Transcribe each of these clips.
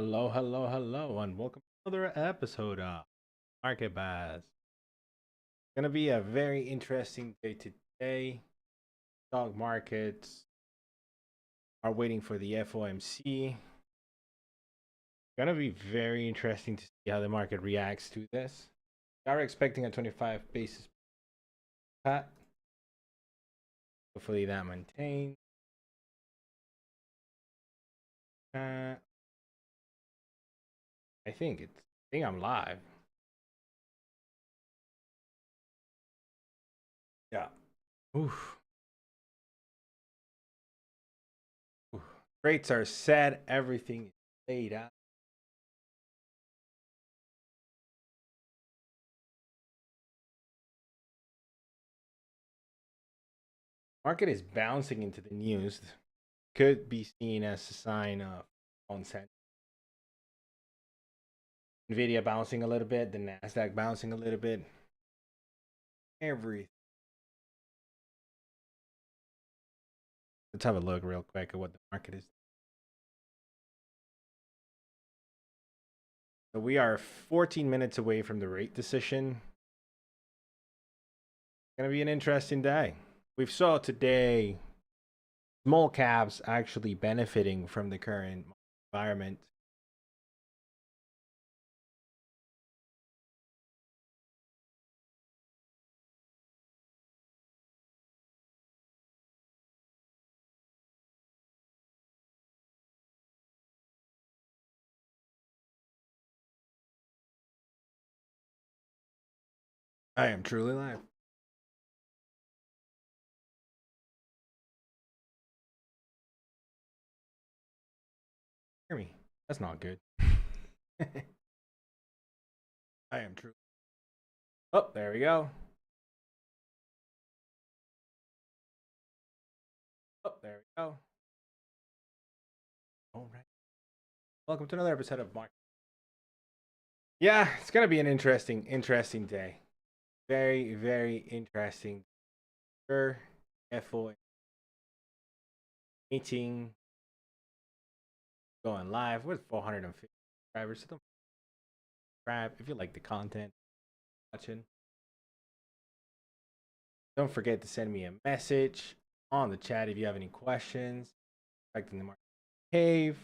Hello, hello, hello, and welcome to another episode of Market Bass. Gonna be a very interesting day today. Stock markets are waiting for the FOMC. Gonna be very interesting to see how the market reacts to this. We are expecting a 25 basis cut. Hopefully that maintains. I think I'm live. Yeah. Oof. Oof. Rates are set. Everything is laid out. Market is bouncing into the news. Could be seen as a sign of consent. Nvidia bouncing a little bit, the Nasdaq bouncing a little bit. Everything. Let's have a look real quick at what the market is. So we are 14 minutes away from the rate decision. Going to be an interesting day. We saw today small caps actually benefiting from the current environment. I am truly live. Hear me. That's not good. I am true. Oh, there we go. Oh, there we go. All right. Welcome to another episode of Mark. Yeah, it's gonna be an interesting day. Very, very interesting. Sure, FO meeting going live with 450 subscribers. So don't subscribe if you like the content watching. Don't forget to send me a message on the chat if you have any questions. Expecting the market to cave.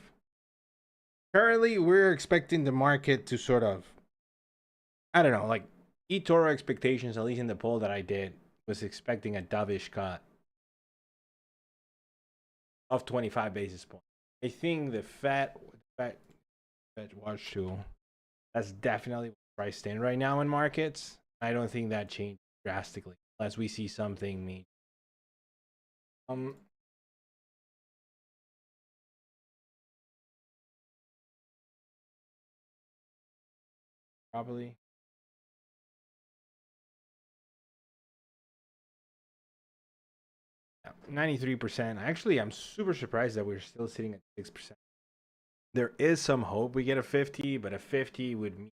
Currently, we're expecting the market to sort of, I don't know, like eToro expectations, at least in the poll that I did, was expecting a dovish cut of 25 basis points. I think the Fed watch tool, that's definitely priced in right now in markets. I don't think that changed drastically unless we see something major. Um, Probably. Yeah, 93%. Actually, I'm super surprised that we're still sitting at 6%. There is some hope we get a 50, but a 50 would mean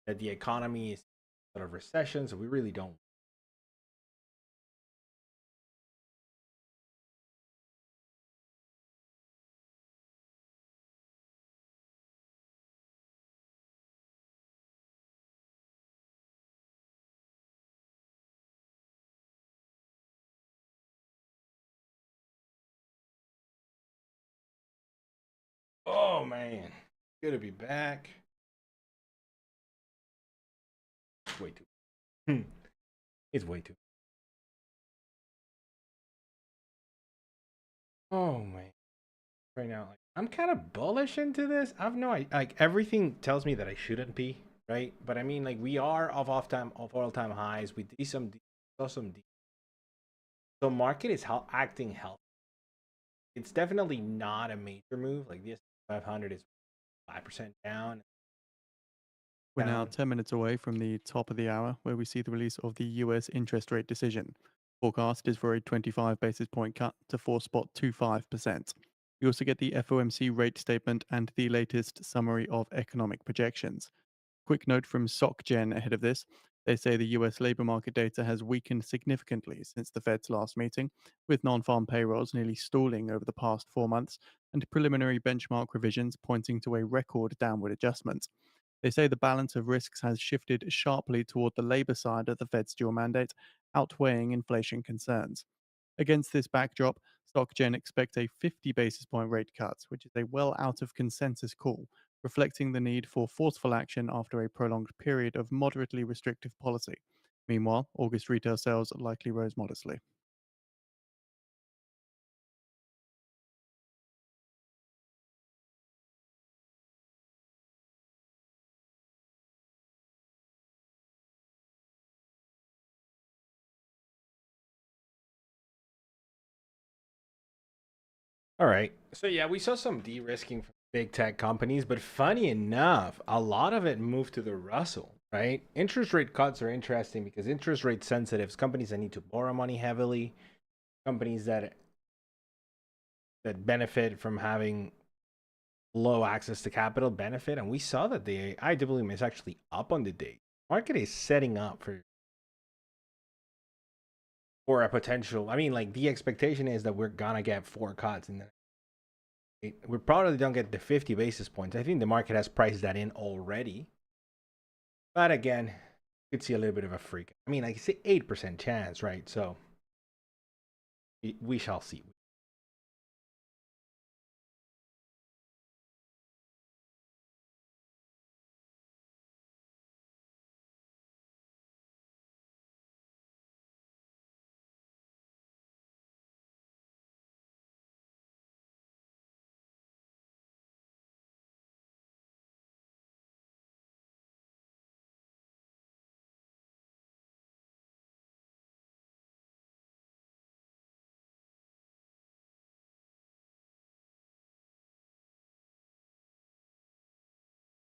that the economy is out of recession, so we really don't. Oh man, good to be back. It's way too. It's way too. Oh man, right now, like I'm kind of bullish into this. I've no, like everything tells me that I shouldn't be, right? But I mean, like we are off all time highs. We did saw some. So market is acting healthy. It's definitely not a major move. Like the S&P 500 is 5% down. We're now 10 minutes away from the top of the hour, where we see the release of the US interest rate decision. Forecast is for a 25 basis point cut to 4.25%. You also get the FOMC rate statement and the latest summary of economic projections. Quick note from SocGen ahead of this. They say the US labor market data has weakened significantly since the Fed's last meeting, with non farm payrolls nearly stalling over the past 4 months, and preliminary benchmark revisions pointing to a record downward adjustment. They say the balance of risks has shifted sharply toward the Labour side of the Fed's dual mandate, outweighing inflation concerns. Against this backdrop, SocGen expect a 50 basis point rate cut, which is a well out of consensus call, reflecting the need for forceful action after a prolonged period of moderately restrictive policy. Meanwhile, August retail sales likely rose modestly. All right. So yeah, we saw some de-risking from big tech companies, but funny enough, a lot of it moved to the Russell, right? Interest rate cuts are interesting because interest rate sensitive companies that need to borrow money heavily, companies that benefit from having low access to capital benefit, and we saw that the IWM is actually up on the day. Market is setting up for a potential. I mean, like the expectation is that we're gonna get 4 cuts, and we probably don't get the 50 basis points. I think the market has priced that in already. But again, you could see a little bit of a freak. I mean, like say 8% chance, right? So we shall see.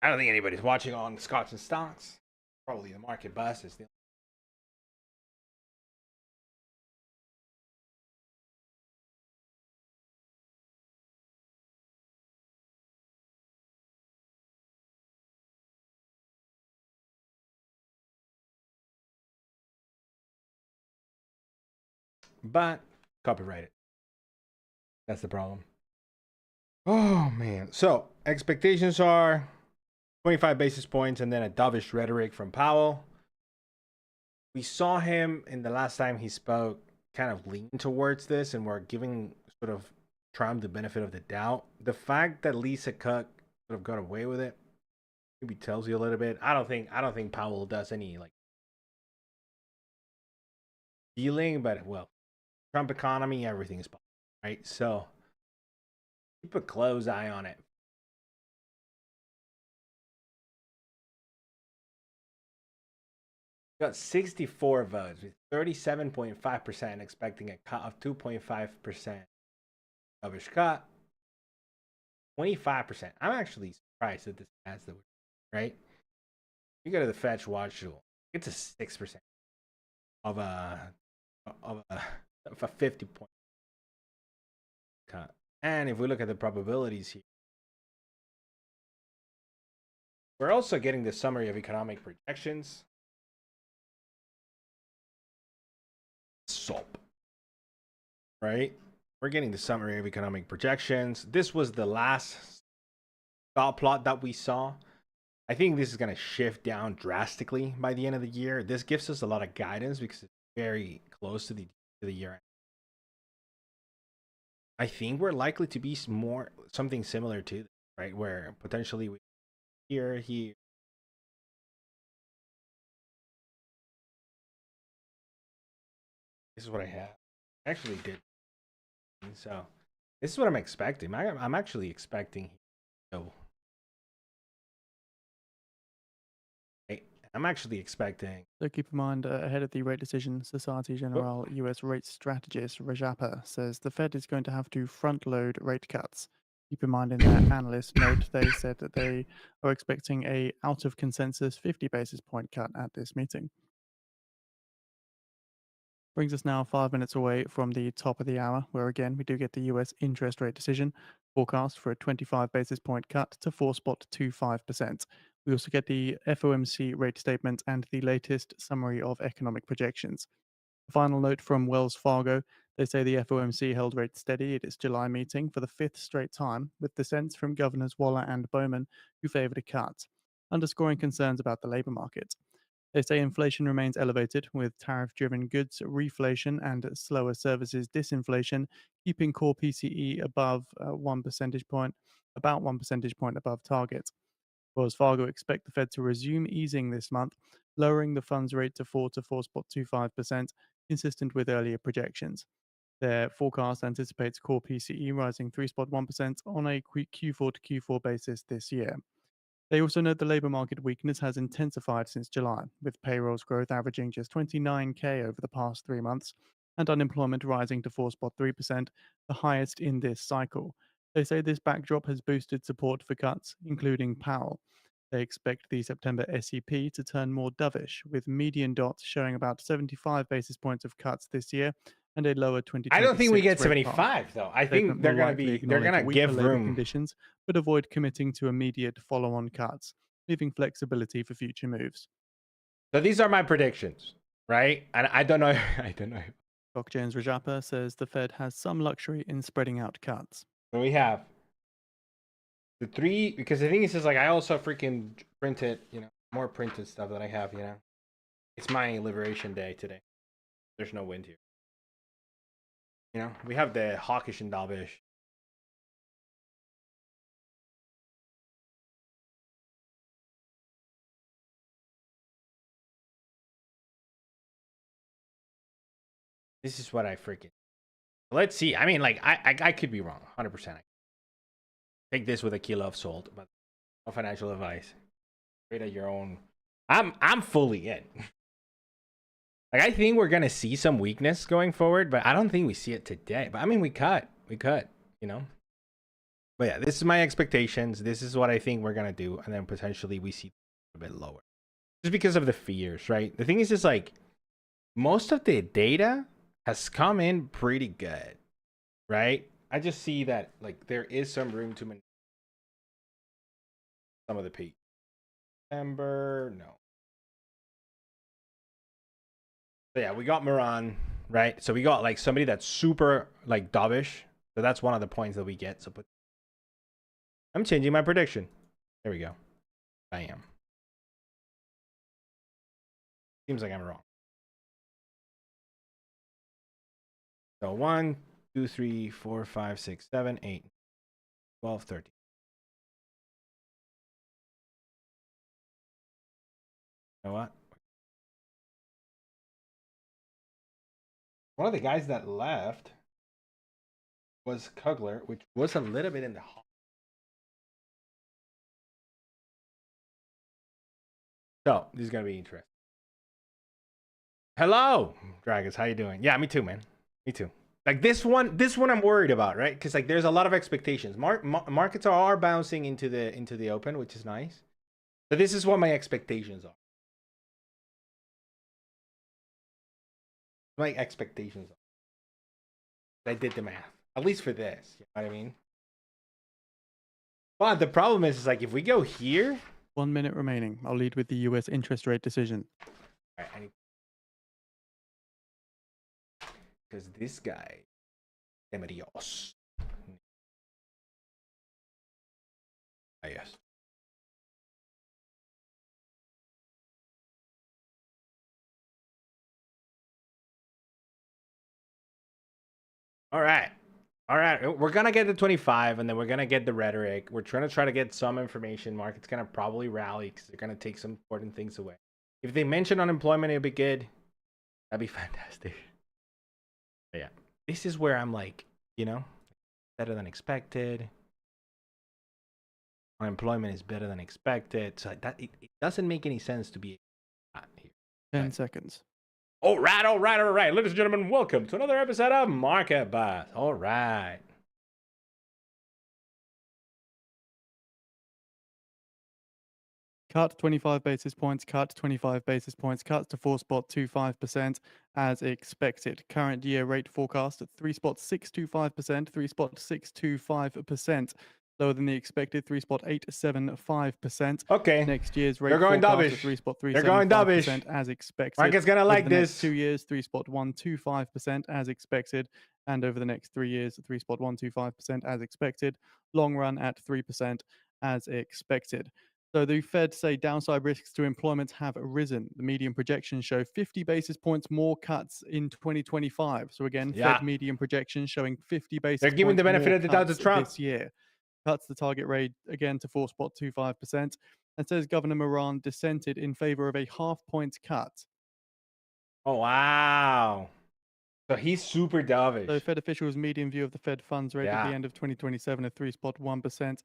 I don't think anybody's watching on Scotch and Stocks. Probably the market bust is the. But copyrighted. That's the problem. Oh man. So expectations are 25 basis points and then a dovish rhetoric from Powell. We saw him in the last time he spoke kind of lean towards this, and we're giving sort of Trump the benefit of the doubt. The fact that Lisa Cook sort of got away with it maybe tells you a little bit. I don't think Powell does any like dealing, but well, Trump economy, everything's possible, right? So keep a close eye on it. Got 64 votes with 37.5% expecting a cut of 2.5% dovish cut. 25%. I'm actually surprised that this has the right. You go to the Fetch Watch tool, it's a 6% of a of a 50 point cut. And if we look at the probabilities here, we're also getting the summary of economic projections. SOP, right? We're getting the summary of economic projections. This was the last dot plot that we saw. I think this is going to shift down drastically by the end of the year. This gives us a lot of guidance because it's very close to the year. I think we're likely to be more something similar to this, right, where potentially we here. This is what I have. I actually did so. This is what I'm expecting. I'm actually expecting. So, I'm actually expecting. So keep in mind, ahead of the rate decision, Societe Generale US rate strategist Rajappa says the Fed is going to have to front load rate cuts. Keep in mind in their analyst note, they said that they are expecting a out of consensus 50 basis point cut at this meeting. Brings us now 5 minutes away from the top of the hour, where again we do get the US interest rate decision forecast for a 25 basis point cut to 4.25%. We also get the FOMC rate statement and the latest summary of economic projections. A final note from Wells Fargo. They say the FOMC held rates steady at its July meeting for the fifth straight time, with dissents from Governors Waller and Bowman, who favored a cut, underscoring concerns about the labor market. They say inflation remains elevated, with tariff driven goods reflation and slower services disinflation, keeping core PCE above 1 percentage point, about 1 percentage point above target. Wells Fargo expect the Fed to resume easing this month, lowering the funds rate to 4 to 4.25%, consistent with earlier projections. Their forecast anticipates core PCE rising 3.1% on a Q4 to Q4 basis this year. They also note the labor market weakness has intensified since July, with payrolls growth averaging just 29K over the past 3 months and unemployment rising to 4.3%, the highest in this cycle. They say this backdrop has boosted support for cuts, including Powell. They expect the September SEP to turn more dovish, with median dots showing about 75 basis points of cuts this year and a lower I don't think we 2026 get rate path. 75 though. I think Statement will likely they're acknowledge gonna weaker give labor room. conditions, but avoid committing to immediate follow on cuts, leaving flexibility for future moves. So these are my predictions, right? And I don't know. I don't know. Doc Jones Rajappa says the Fed has some luxury in spreading out cuts. So we have the three, because the thing is like I also freaking printed, more printed stuff that I have, It's my liberation day today. There's no wind here. We have the hawkish and dovish. This is what I freaking. Let's see. I mean, like I could be wrong, 100%. Take this with a kilo of salt, but no financial advice. Trade at your own. I'm fully in. Like I think we're gonna see some weakness going forward, but I don't think we see it today. But I mean, we cut, But yeah, this is my expectations. This is what I think we're gonna do, and then potentially we see a bit lower, just because of the fears, right? The thing is, like most of the data has come in pretty good, right? I just see that like there is some room to some of the peak. December, no. So yeah, we got Moran, right? So we got like somebody that's super like dovish. So that's one of the points that we get. So I'm changing my prediction. There we go. I am. Seems like I'm wrong. So 1, 2, 3, 4, 5, 6, 7, 8, 12, 13. You know what? One of the guys that left was Kugler, which was a little bit in the hot. So this is gonna be interesting. Hello, Dragons. How you doing? Yeah, me too, man. Me too. Like this one I'm worried about, right? Because like there's a lot of expectations. Markets are bouncing into the open, which is nice. So this is what my expectations are. My expectations are. I did the math, at least for this. You know what I mean? But the problem is like if we go here. 1 minute remaining. I'll lead with the US interest rate decision. All right, because this guy, Demarios. Yes. All right. All right. We're going to get the 25 and then we're going to get the rhetoric. We're trying to get some information. Market's going to probably rally because they're going to take some important things away. If they mention unemployment, it'll be good. That'd be fantastic. But yeah. This is where I'm like, better than expected. Unemployment is better than expected. So that it doesn't make any sense to be here. 10 seconds. All right. Ladies and gentlemen, welcome to another episode of Market Buzz. All right. Cut 25 basis points, cut 25 basis points, cuts to 4.25% as expected. Current year rate forecast at 3.625%, 3.625%. lower than the expected 3.875%. Okay. Next year's They're rate going forecast at dovish. They're going dovish. 3.375% as expected. Market's gonna Over like the next this. 2 years, 3.125% as expected. And over the next 3 years, 3.125% as expected. Long run at 3% as expected. So the Fed say downside risks to employment have risen. The median projections show 50 basis points more cuts in 2025. So again, Yeah. Fed median projections showing 50 They're basis giving the points benefit more of the doubt to cuts Trump. this year. Cuts the target rate again to 4.25%, and says Governor Moran dissented in favor of a half-point cut. Oh, wow. So he's super dovish. So Fed officials' median view of the Fed funds rate at the end of 2027 at 3.1%.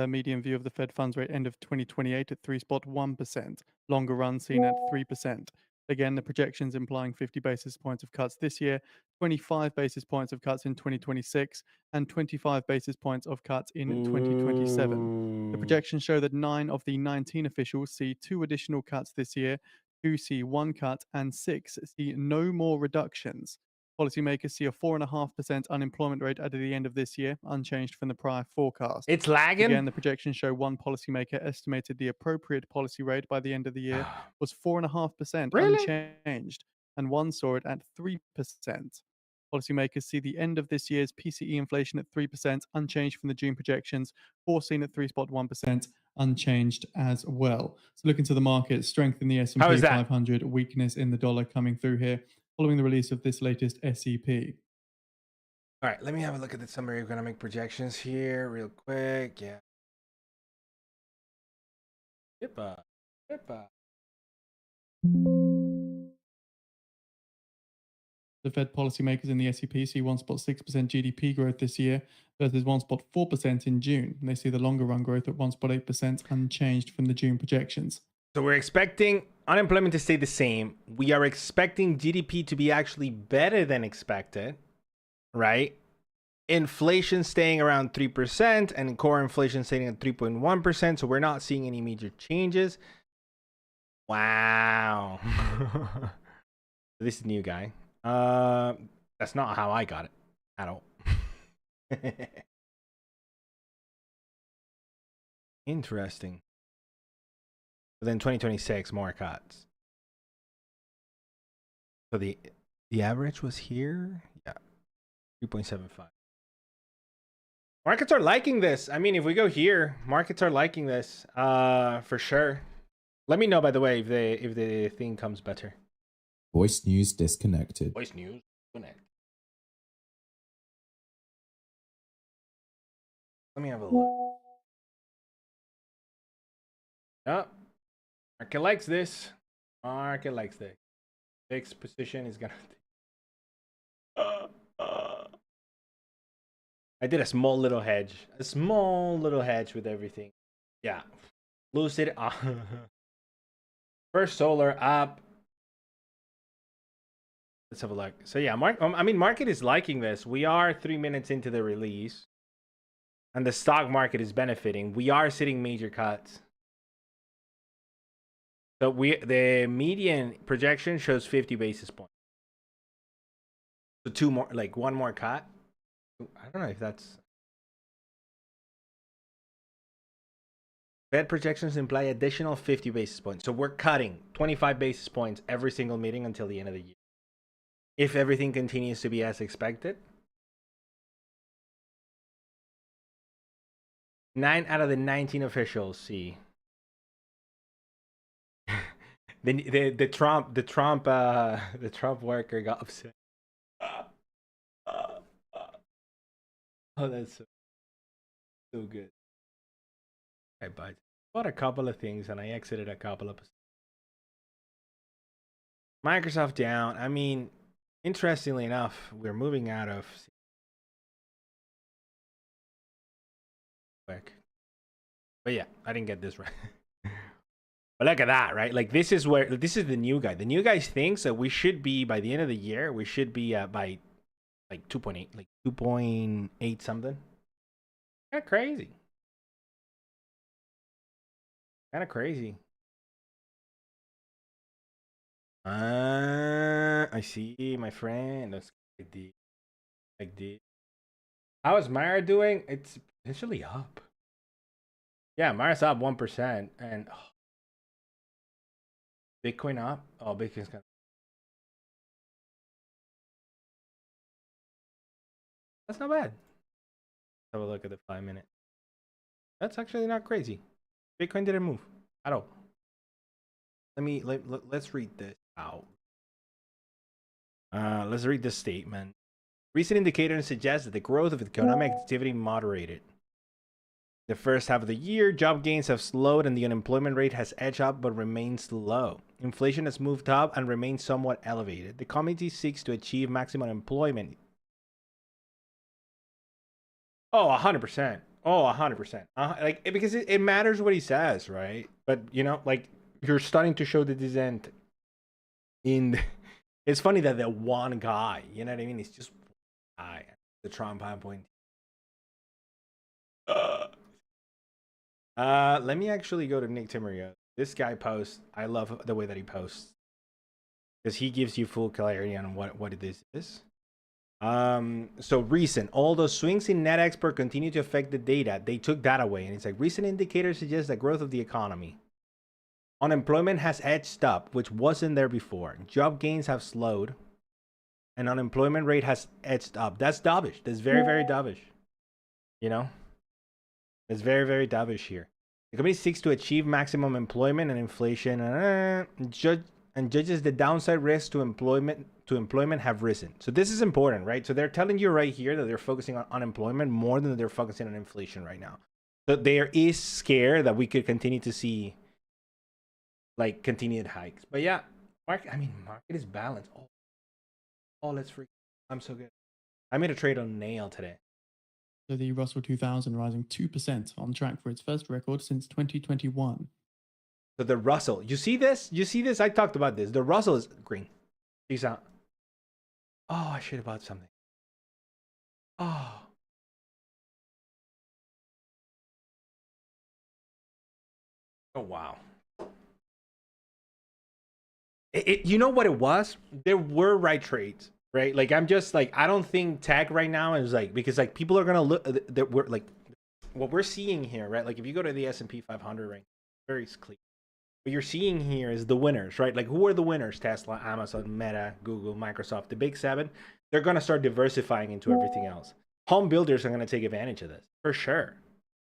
Median view of the Fed funds rate end of 2028 at 3.1%. Longer run seen at 3%. Again, the projections implying 50 basis points of cuts this year, 25 basis points of cuts in 2026, and 25 basis points of cuts in 2027. The projections show that 9 of the 19 officials see 2 additional cuts this year, 2 see 1 cut, and 6 see no more reductions. Policymakers see a 4.5% unemployment rate at the end of this year, unchanged from the prior forecast. It's lagging. Again, the projections show one policymaker estimated the appropriate policy rate by the end of the year was 4.5% Really? unchanged, and one saw it at 3%. Policymakers see the end of this year's PCE inflation at 3%, unchanged from the June projections, foreseen at 3.1%, unchanged as well. So looking to the market, strength in the How S&P is that? 500, weakness in the dollar coming through here following the release of this latest SEP. All right, let me have a look at the summary of economic projections here real quick. Yeah. Hippa. The Fed policymakers in the SEP see 1.6% GDP growth this year versus 1.4% in June. And they see the longer run growth at 1.8% unchanged from the June projections. So we're expecting unemployment to stay the same. We are expecting GDP to be actually better than expected, right? Inflation staying around 3% and core inflation staying at 3.1%. So we're not seeing any major changes. Wow. This is new guy. That's not how I got it at all. Interesting. But then 2026 more cuts. So the average was here. Yeah, 3.75. Markets are liking this. I mean, if we go here, markets are liking this. For sure. Let me know, by the way, if the thing comes better. Voice news disconnected. Voice news connect. Let me have a look. Oh, market likes this. Market likes this. Fixed position is gonna. I did a small little hedge. A small little hedge with everything. Yeah. Lucid. First solar up. Let's have a look. So yeah, market is liking this. We are 3 minutes into the release. And the stock market is benefiting. We are sitting major cuts. So the median projection shows 50 basis points. So one more cut. I don't know if that's. Fed projections imply additional 50 basis points. So we're cutting 25 basis points every single meeting until the end of the year. If everything continues to be as expected. 9 out of the 19 officials see. the Trump worker got upset. Oh, that's so good. I bought a couple of things and I exited a couple of. Microsoft down. I mean, interestingly enough, we're moving out of. Quick. But yeah, I didn't get this right. But look at that, right? Like this is the new guy. The new guy thinks that we should be by the end of the year. We should be by like 2.8, like 2.8 something. Kind of crazy. Kind of crazy. I see, my friend. That's like the. How is Mara doing? It's potentially up. Yeah, Mars up 1%, and Bitcoin up. Oh, Bitcoin's gonna. That's not bad. Have a look at the 5-minute. That's actually not crazy. Bitcoin didn't move at all. Let's read this out. Let's read this statement. Recent indicators suggest that the growth of economic activity moderated. The first half of the year, job gains have slowed and the unemployment rate has edged up but remains low. Inflation has moved up and remains somewhat elevated. The committee seeks to achieve maximum employment. Oh, 100%. Oh, 100%. Like, because it matters what he says, right? But, you know, like, you're starting to show the dissent in. It's funny that the one guy, you know what I mean? He's just guy. The Trump point. Let me actually go to Nick Timorio. This guy posts. I love the way that he posts because he gives you full clarity on what this is. So recent, all those swings in net export continue to affect the data. They took that away, and it's like recent indicators suggest the growth of the economy. Unemployment has edged up, which wasn't there before. Job gains have slowed, and unemployment rate has edged up. That's dovish. That's very, very dovish. You know, it's very, very dovish here. The company seeks to achieve maximum employment and inflation, judges the downside risks to employment have risen. So this is important, right? So they're telling you right here that they're focusing on unemployment more than they're focusing on inflation right now. So there is scare that we could continue to see like continued hikes. But yeah, market is balanced. Oh, let's freak. I'm so good. I made a trade on nail today. So the Russell 2000 rising 2% on track for its first record since 2021. So the Russell, you see this? You see this? I talked about this. The Russell is green. Peace out. Oh, I should have bought something. Oh. Oh, wow. You know what it was? There were right trades, right? Like, I'm just like, I don't think tech right now is like, because like people are going to look that we're like, what we're seeing here, right? Like if you go to the S&P 500 right, very clear. What you're seeing here is the winners, right? Like who are the winners? Tesla, Amazon, Meta, Google, Microsoft, the big seven. They're going to start diversifying into everything else. Home builders are going to take advantage of this for sure.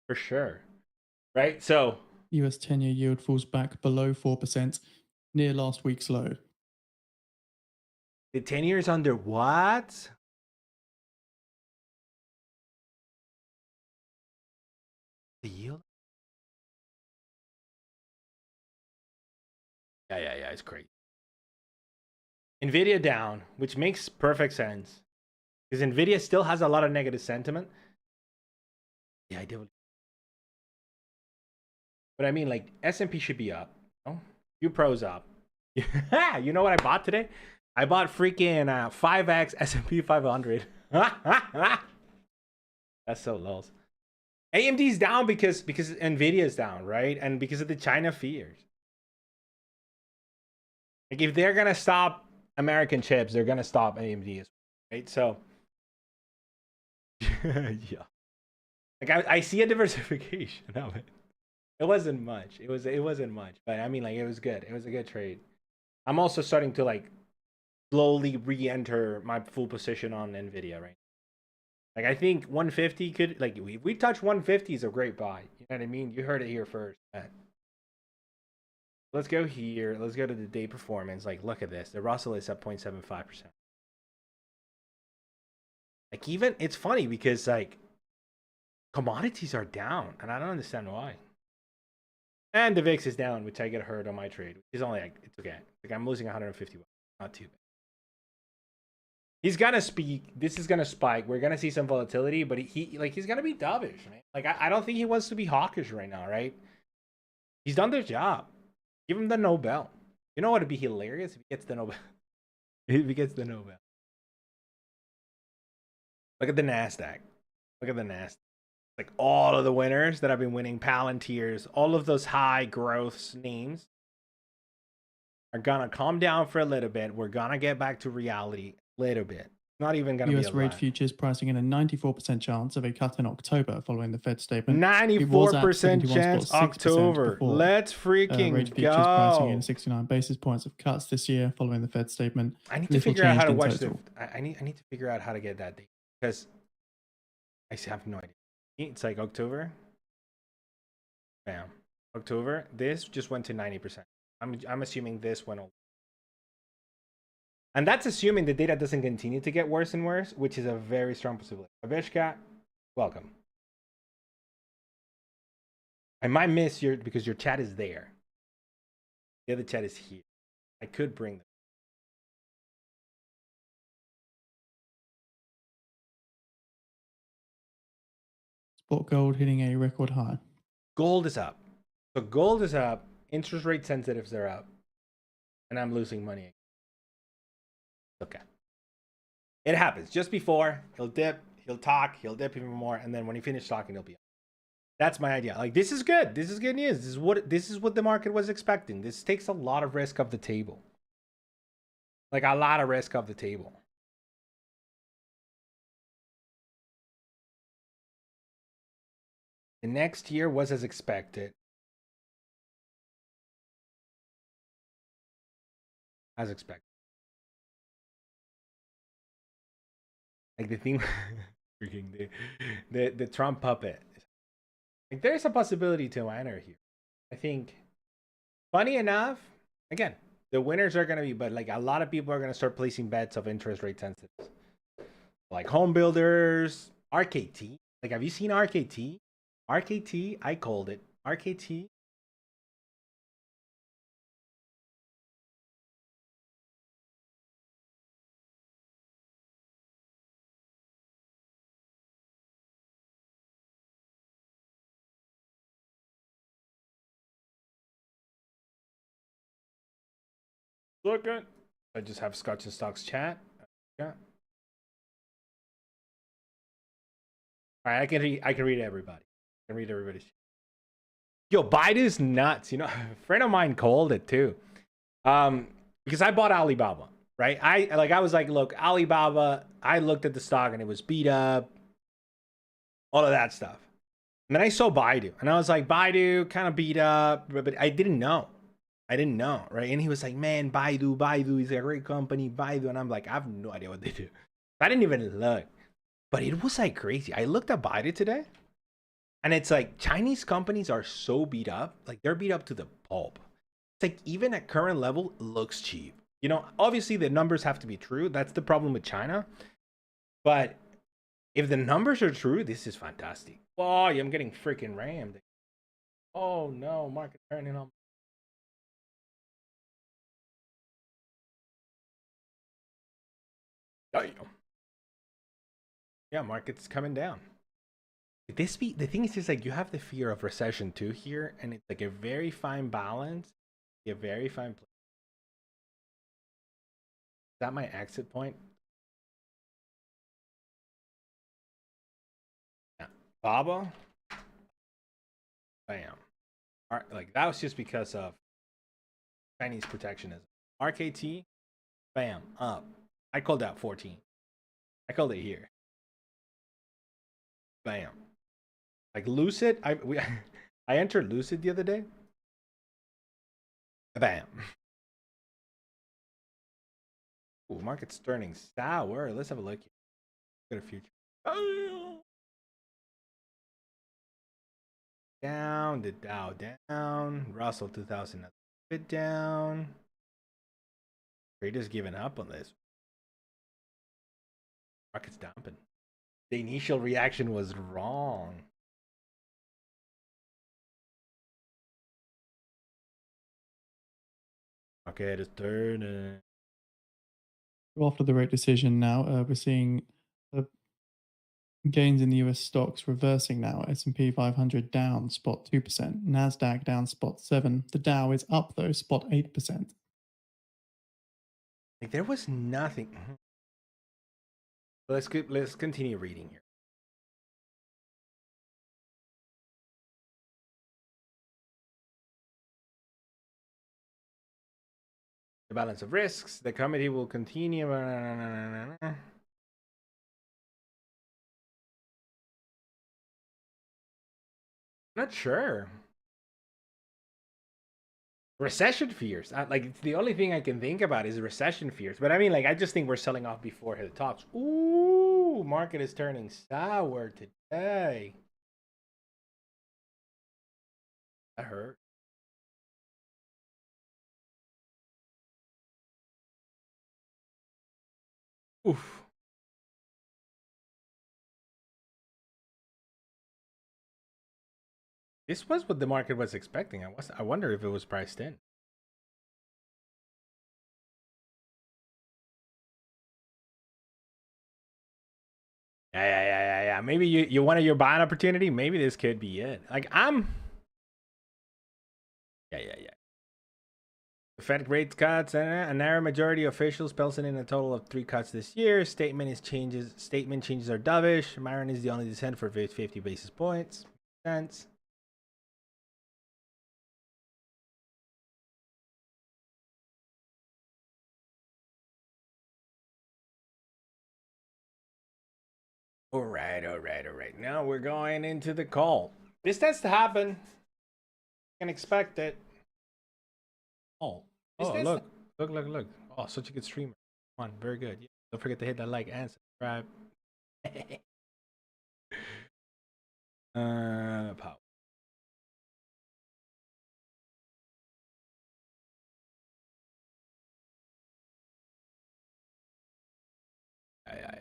For sure. Right? So US 10-year yield falls back below 4%, near last week's low. The 10 years under what? The yield? Yeah, it's crazy. Nvidia down, which makes perfect sense. Because Nvidia still has a lot of negative sentiment. Yeah, I do. But I mean, like, S&P should be up. You know? Few pros up. Yeah, you know what I bought today? I bought freaking 5x S&P 500. That's so low. AMD's down because Nvidia's down, right? And because of the China fears. Like if they're gonna stop American chips, they're gonna stop AMD as well, right? So yeah. Like I see a diversification of it. It wasn't much. It wasn't much. But I mean like it was good. It was a good trade. I'm also starting to like slowly re-enter my full position on Nvidia, right? Like I think 150 could like if we touch 150 is a great buy. You know what I mean? You heard it here first. Let's go here. Let's go to the day performance. Like look at this. The Russell is at 0.75%. Like even it's funny because like commodities are down and I don't understand why. And the VIX is down, which I get hurt on my trade. It's only like it's okay. Like I'm losing 150 bucks. Not too bad. He's gonna speak. This is gonna spike. We're gonna see some volatility, but he's gonna be dovish, man. Like I don't think he wants to be hawkish right now, right? He's done their job. Give him the Nobel. You know what would be hilarious if he gets the Nobel? If he gets the Nobel. Look at the Nasdaq. Look at the Nasdaq. Like all of the winners that have been winning Palantirs, all of those high growth names are gonna calm down for a little bit. We're gonna get back to reality a little bit. Not even going to be a US rate lot. futures pricing in a 94% chance of a cut in October following the Fed statement. 94% chance October. before. Let's freaking Rate futures pricing in go. 69 basis points of cuts this year following the Fed statement. I need to Little figure out how changed to in watch the. total. I need to figure out how to get that date because I have no idea. It's like October. Bam. October. This just went to 90%. I'm assuming this went over. And that's assuming the data doesn't continue to get worse and worse, which is a very strong possibility. Avishka, welcome. I might miss your because your chat is there. The other chat is here. I could bring them. Spot gold hitting a record high. Gold is up. So gold is up. Interest rate sensitives are up. And I'm losing money. Okay. It happens. Just before, he'll dip, he'll talk, he'll dip even more, and then when he finishes talking, he'll be up. That's my idea. Like, this is good. This is good news. This is what the market was expecting. This takes a lot of risk off the table. Like, a lot of risk off the table. The next year was as expected. As expected. Like the thing, freaking the Trump puppet. Like there's a possibility to enter here. I think. Funny enough, again, the winners are gonna be, but like a lot of people are gonna start placing bets of interest rate sensitives, like home builders, RKT. Like, have you seen RKT? RKT, I called it. RKT. Look at. I just have Scotch and Stocks chat. Yeah. All right, I can read everybody. I can read everybody's. Yo, Baidu's nuts. You know, a friend of mine called it too. Because I bought Alibaba, right? I was like, look, Alibaba. I looked at the stock and it was beat up, all of that stuff. And then I saw Baidu, and I was like, Baidu kind of beat up, but I didn't know. I didn't know, right? And he was like, man, Baidu is a great company, Baidu. And I'm like, I have no idea what they do. I didn't even look. But it was like crazy. I looked at Baidu today, and it's like Chinese companies are so beat up. Like, they're beat up to the pulp. It's like, even at current level, looks cheap. You know, obviously the numbers have to be true. That's the problem with China. But if the numbers are true, this is fantastic. Oh, I'm getting freaking rammed. Oh no, market turning on. Damn. Yeah, market's coming down. This be the thing is just like you have the fear of recession too here, and it's like a very fine balance, a very fine place. Is that my exit point? Yeah. Baba. Bam. All right, like that was just because of Chinese protectionism. RKT. Bam. Up. I called out 14. I called it here. Bam. Like Lucid, I entered Lucid the other day. Bam. Ooh, market's turning sour. Let's have a look. Look at a future. Oh. Down, the Dow down, Russell 2000 a bit down. Traders giving up on this. Market's dumping. The initial reaction was wrong. Okay, it is turning. After the rate decision now, we're seeing gains in the US stocks reversing now. S&P 500 down spot 2%, Nasdaq down spot 7%. The Dow is up though, spot 8%. Like there was nothing. Let's continue reading here. The balance of risks. The committee will continue. Not sure. Recession fears. Like it's the only thing I can think about is recession fears. But I mean, like I just think we're selling off before the tops. Ooh, market is turning sour today. That hurt. Oof. This was what the market was expecting. I wonder if it was priced in. Yeah. Maybe you wanted your buying opportunity. Maybe this could be it. Like I'm. Yeah. The Fed rate cuts and a narrow majority of officials penciled in a total of 3 cuts this year. Statement changes are dovish. Myron is the only dissent for 50 basis points. Sense. All right. Now we're going into the call. This tends to happen. You can expect it. Oh, look. Oh, such a good streamer. Come on, very good. Yeah. Don't forget to hit that like and subscribe. Power. Yeah.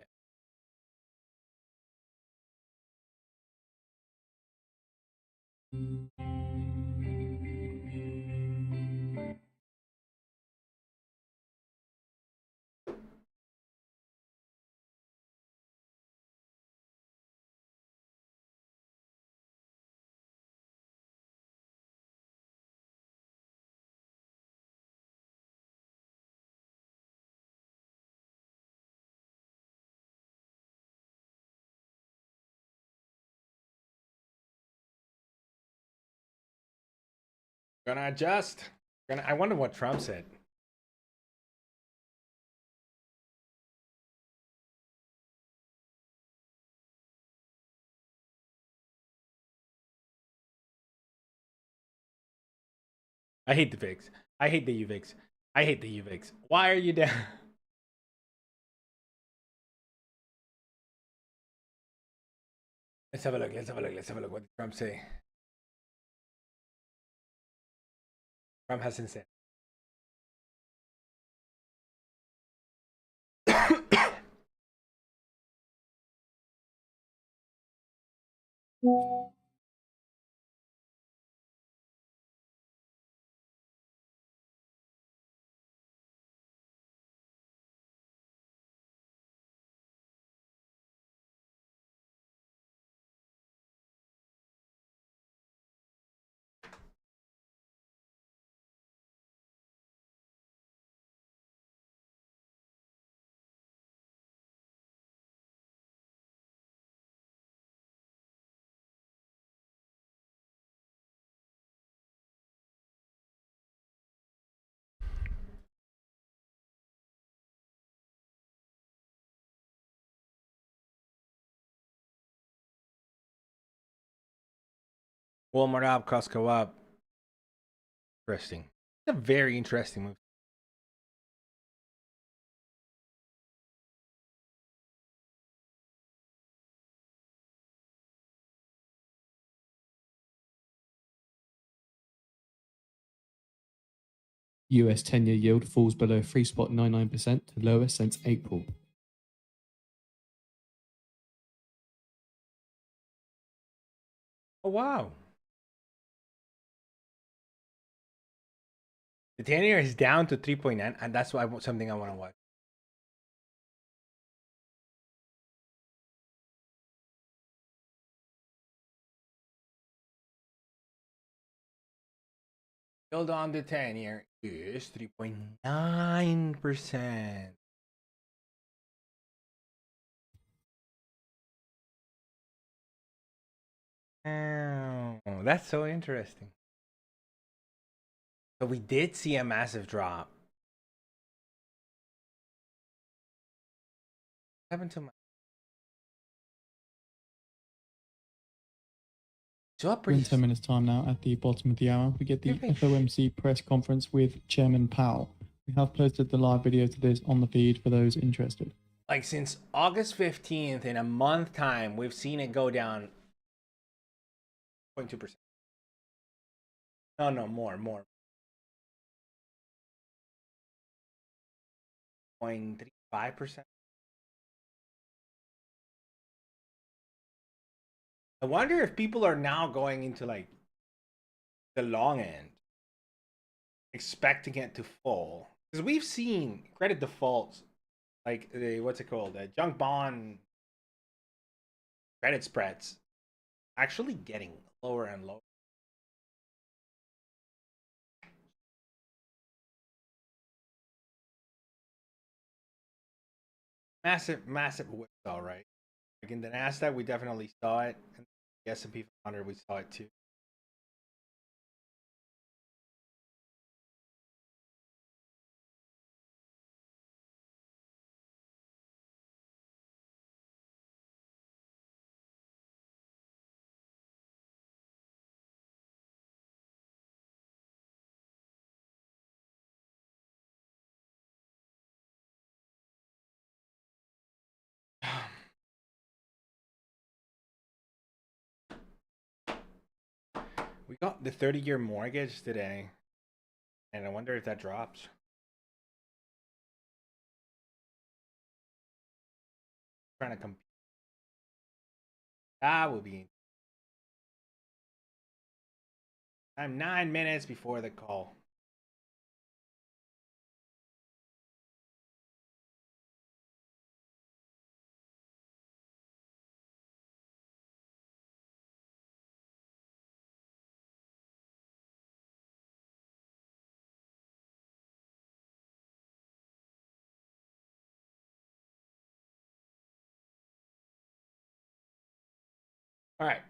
Gonna adjust. I wonder what Trump said. I hate the VIX. I hate the UVIX. I hate the UVIX. Why are you down? Let's have a look. Let's have a look. What did Trump say? Trump hasn't said. Walmart up, Costco up. Interesting. It's a very interesting move. US 10-year yield falls below 3.99%, lowest since April. Oh wow. The 10-year is down to 3.9, and that's why something I want to watch. Yield on the 10-year is 3.9%. Oh, that's so interesting. So we did see a massive drop. What happened to my Still up We're in pretty. 10 minutes time now. At the bottom of the hour, we get the Okay. FOMC press conference with Chairman Powell. We have posted the live video to this on the feed for those interested. Like since August 15th, in a month time, we've seen it go down 0.2%. No, more. 0.35%. I wonder if people are now going into like the long end, expecting it to fall. Because we've seen credit defaults, like the what's it called? The junk bond credit spreads actually getting lower and lower. Massive whipsaw, right? Like in the Nasdaq, we definitely saw it, and the S&P 500, we saw it too. We got the 30-year mortgage today, and I wonder if that drops. Trying to compete. That would be. I'm 9 minutes before the call. All right.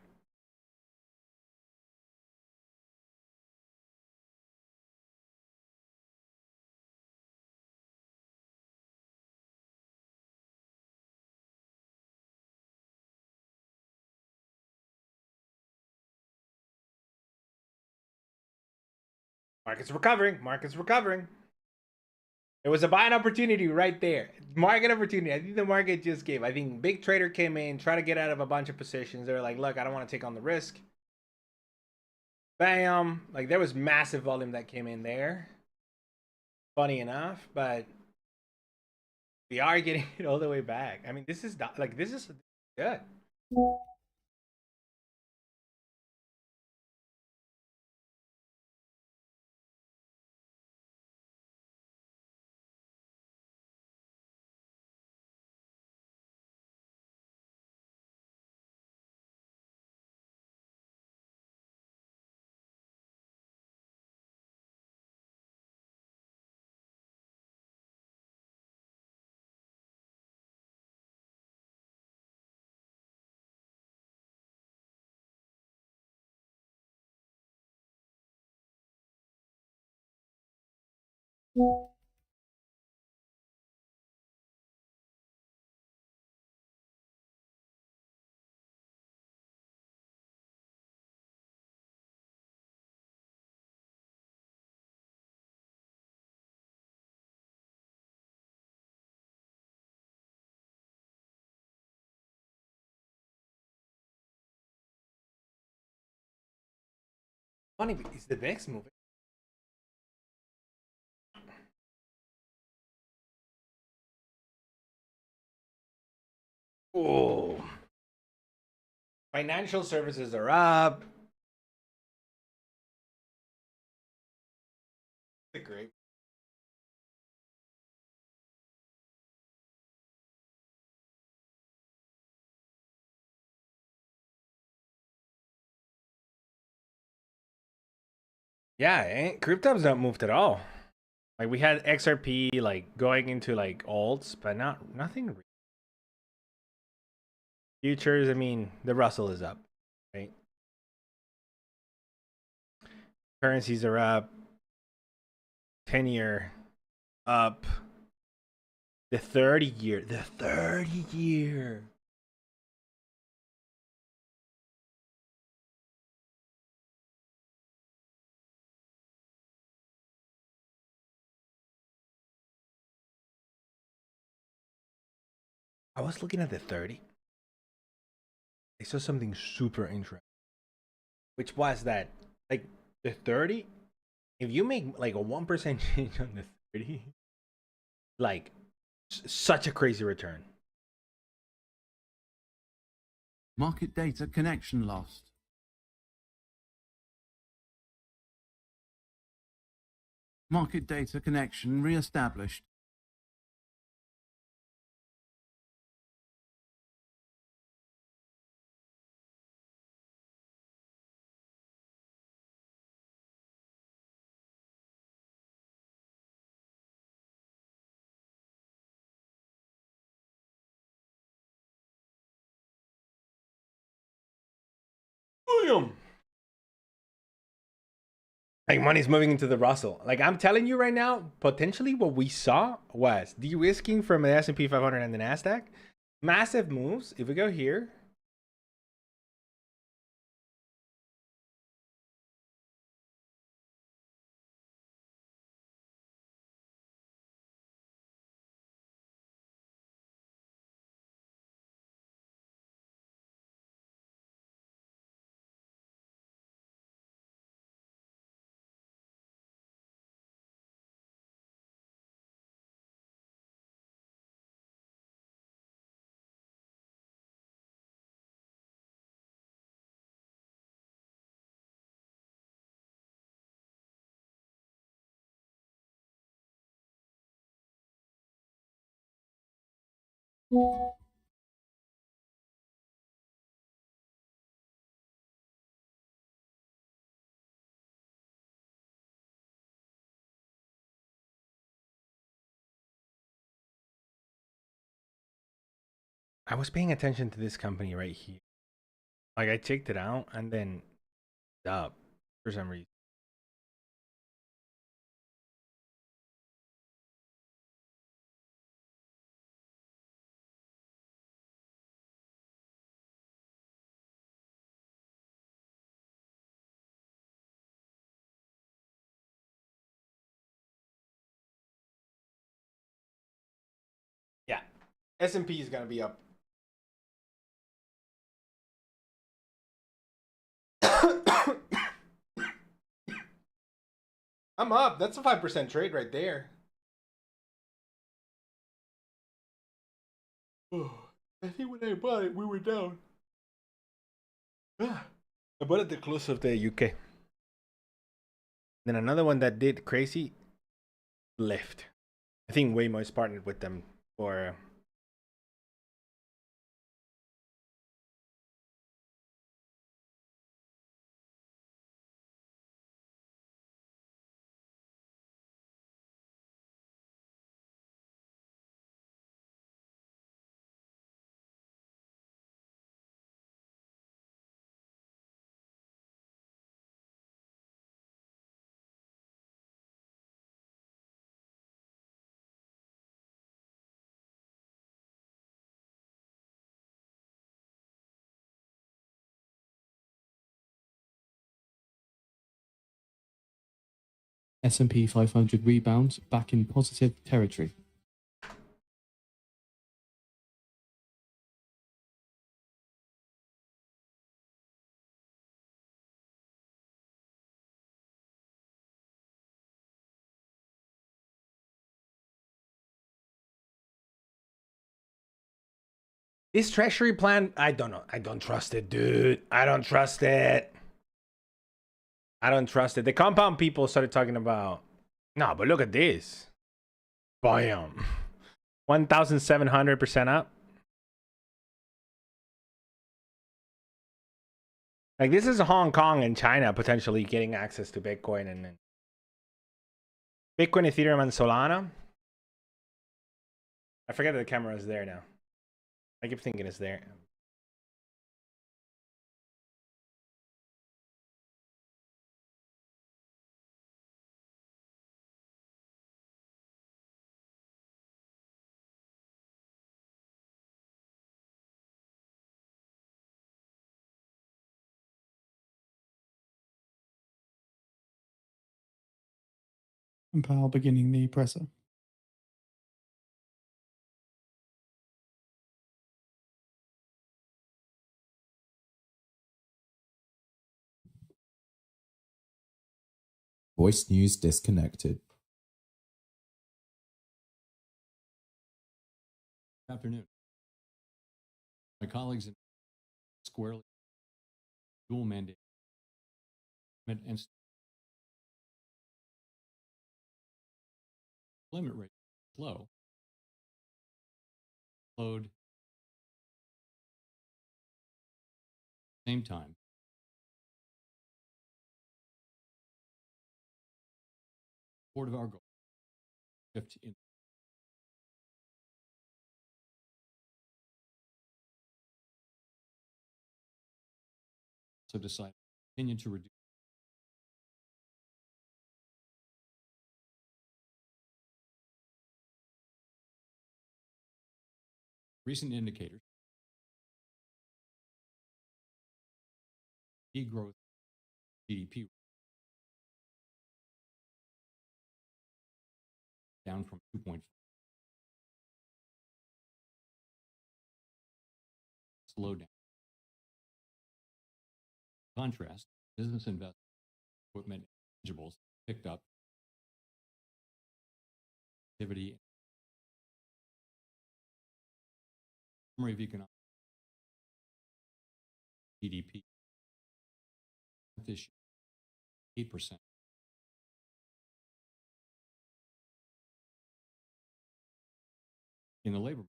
Market's recovering. Market's recovering. It was a buying opportunity right there. Market opportunity. I think the market just gave. I think big trader came in, try to get out of a bunch of positions. They're like, look, I don't want to take on the risk. Bam. Like there was massive volume that came in there. Funny enough, but we are getting it all the way back. I mean, this is like this is good. Funny, is the VIX moving? Oh, financial services are up. Great. Yeah, crypto's not moved at all. Like we had XRP like going into like alts, but nothing. Futures, I mean, the Russell is up, right? Currencies are up. 10-year up. The 30-year. I was looking at the 30. I saw something super interesting, which was that, like, the 30, if you make like a 1% change on the 30, like, such a crazy return. Market data connection lost. Market data connection re-established. Boom! Like, money's moving into the Russell. Like, I'm telling you right now, potentially what we saw was de-risking from the S&P 500 and the Nasdaq. Massive moves. If we go here, I was paying attention to this company right here. Like, I checked it out and then up for some reason. Yeah, S&P is gonna be up. I'm up. That's a 5% trade right there. I think when I bought it, we were down. I bought it the close of the UK. Then another one that did crazy, Lyft. I think Waymo's partnered with them for. S&P 500 rebounds back in positive territory. This treasury plan, I don't know. I don't trust it, dude. I don't trust it. I don't trust it. The compound people started talking about, no, but look at this. Bam. 1,700% up. Like, this is Hong Kong and China potentially getting access to Bitcoin and then Bitcoin, Ethereum, and Solana. I forget that the camera is there now. I keep thinking it's there. And Powell beginning the presser. Voice news disconnected. Good afternoon. My colleagues in squarely dual mandate and employment rate low. Load same time. Support of our goal. Shift in so decide continue to reduce recent indicators. Growth, GDP down from 2.4. Slow down. Contrast, business investment, equipment, intangibles picked up. Activity, summary of economic GDP this year, 8%. In the labor,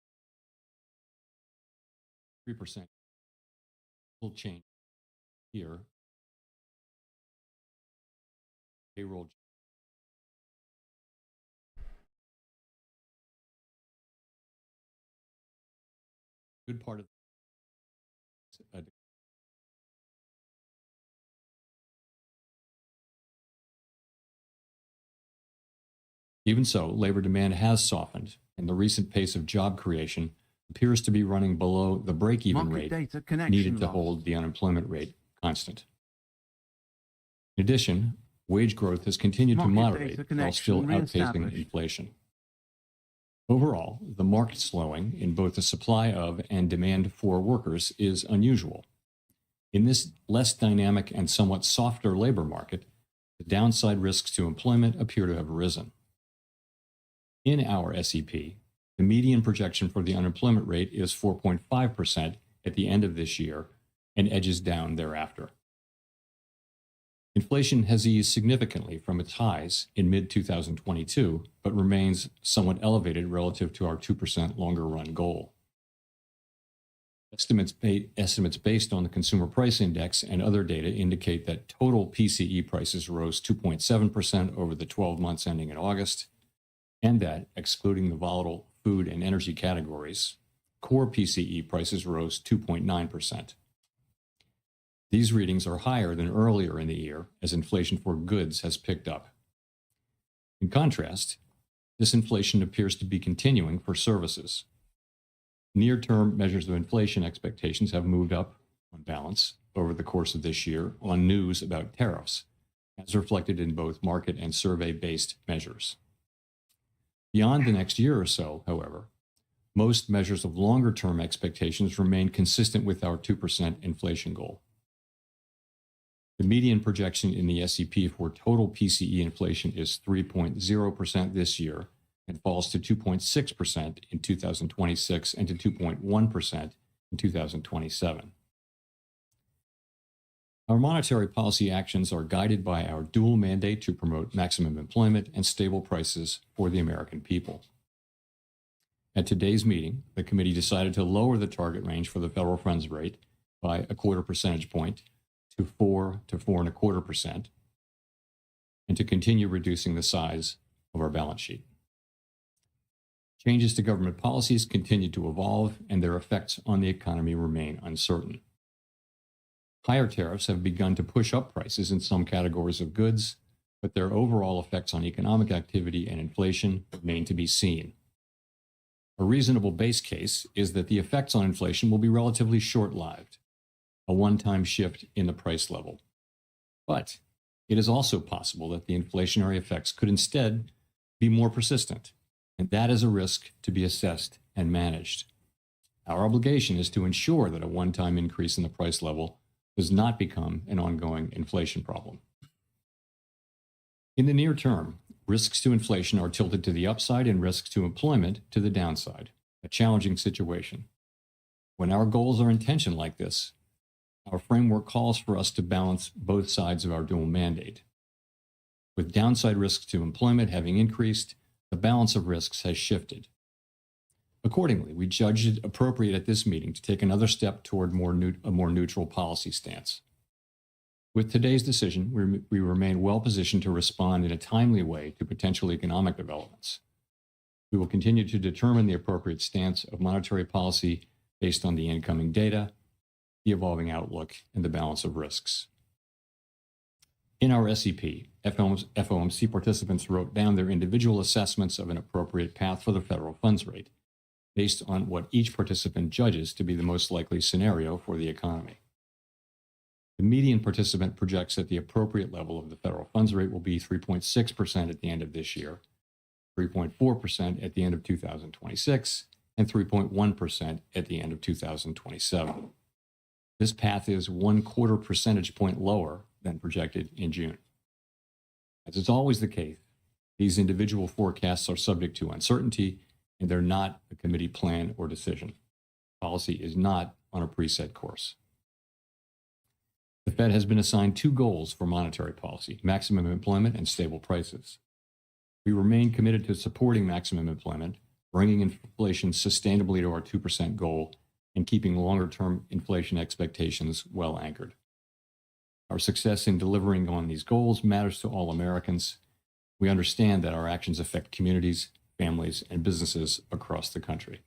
3% will change here. Payroll. Good part of even so, labor demand has softened, and the recent pace of job creation appears to be running below the break-even rate needed to hold the unemployment rate constant. In addition, wage growth has continued to moderate while still outpacing inflation. Overall, the market slowing in both the supply of and demand for workers is unusual. In this less dynamic and somewhat softer labor market, the downside risks to employment appear to have risen. In our SEP, the median projection for the unemployment rate is 4.5% at the end of this year and edges down thereafter. Inflation has eased significantly from its highs in mid-2022, but remains somewhat elevated relative to our 2% longer-run goal. Estimates based on the Consumer Price Index and other data indicate that total PCE prices rose 2.7% over the 12 months ending in August, and that, excluding the volatile food and energy categories, core PCE prices rose 2.9%. These readings are higher than earlier in the year as inflation for goods has picked up. In contrast, this inflation appears to be continuing for services. Near-term measures of inflation expectations have moved up on balance over the course of this year on news about tariffs, as reflected in both market and survey-based measures. Beyond the next year or so, however, most measures of longer-term expectations remain consistent with our 2% inflation goal. The median projection in the SEP for total PCE inflation is 3.0% this year and falls to 2.6% in 2026 and to 2.1% in 2027. Our monetary policy actions are guided by our dual mandate to promote maximum employment and stable prices for the American people. At today's meeting, the committee decided to lower the target range for the federal funds rate by a quarter percentage point to 4 to 4.25%, and to continue reducing the size of our balance sheet. Changes to government policies continue to evolve, and their effects on the economy remain uncertain. Higher tariffs have begun to push up prices in some categories of goods, but their overall effects on economic activity and inflation remain to be seen. A reasonable base case is that the effects on inflation will be relatively short-lived, a one-time shift in the price level. But it is also possible that the inflationary effects could instead be more persistent, and that is a risk to be assessed and managed. Our obligation is to ensure that a one-time increase in the price level does not become an ongoing inflation problem. In the near term, risks to inflation are tilted to the upside and risks to employment to the downside, a challenging situation. When our goals are in tension like this, our framework calls for us to balance both sides of our dual mandate. With downside risks to employment having increased, the balance of risks has shifted. Accordingly, we judged it appropriate at this meeting to take another step toward a more neutral policy stance. With today's decision, we remain well positioned to respond in a timely way to potential economic developments. We will continue to determine the appropriate stance of monetary policy based on the incoming data, the evolving outlook, and the balance of risks. In our SEP, FOMC participants wrote down their individual assessments of an appropriate path for the federal funds rate, based on what each participant judges to be the most likely scenario for the economy. The median participant projects that the appropriate level of the federal funds rate will be 3.6% at the end of this year, 3.4% at the end of 2026, and 3.1% at the end of 2027. This path is 1/4 percentage point lower than projected in June. As is always the case, these individual forecasts are subject to uncertainty, and they're not a committee plan or decision. Policy is not on a preset course. The Fed has been assigned 2 goals for monetary policy: maximum employment and stable prices. We remain committed to supporting maximum employment, bringing inflation sustainably to our 2% goal, and keeping longer-term inflation expectations well anchored. Our success in delivering on these goals matters to all Americans. We understand that our actions affect communities, families, and businesses across the country.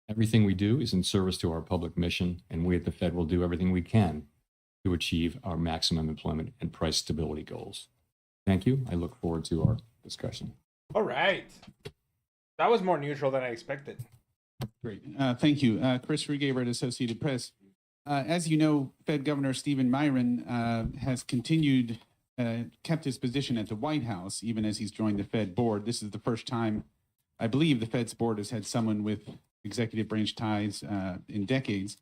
Everything we do is in service to our public mission, and we at the Fed will do everything we can to achieve our maximum employment and price stability goals. Thank you. I look forward to our discussion. All right. That was more neutral than I expected. Great. Thank you. Chris Rugaber at Associated Press. As you know, Fed Governor Stephen Myron has kept his position at the White House, even as he's joined the Fed board. This is the first time, I believe, the Fed's board has had someone with executive branch ties in decades.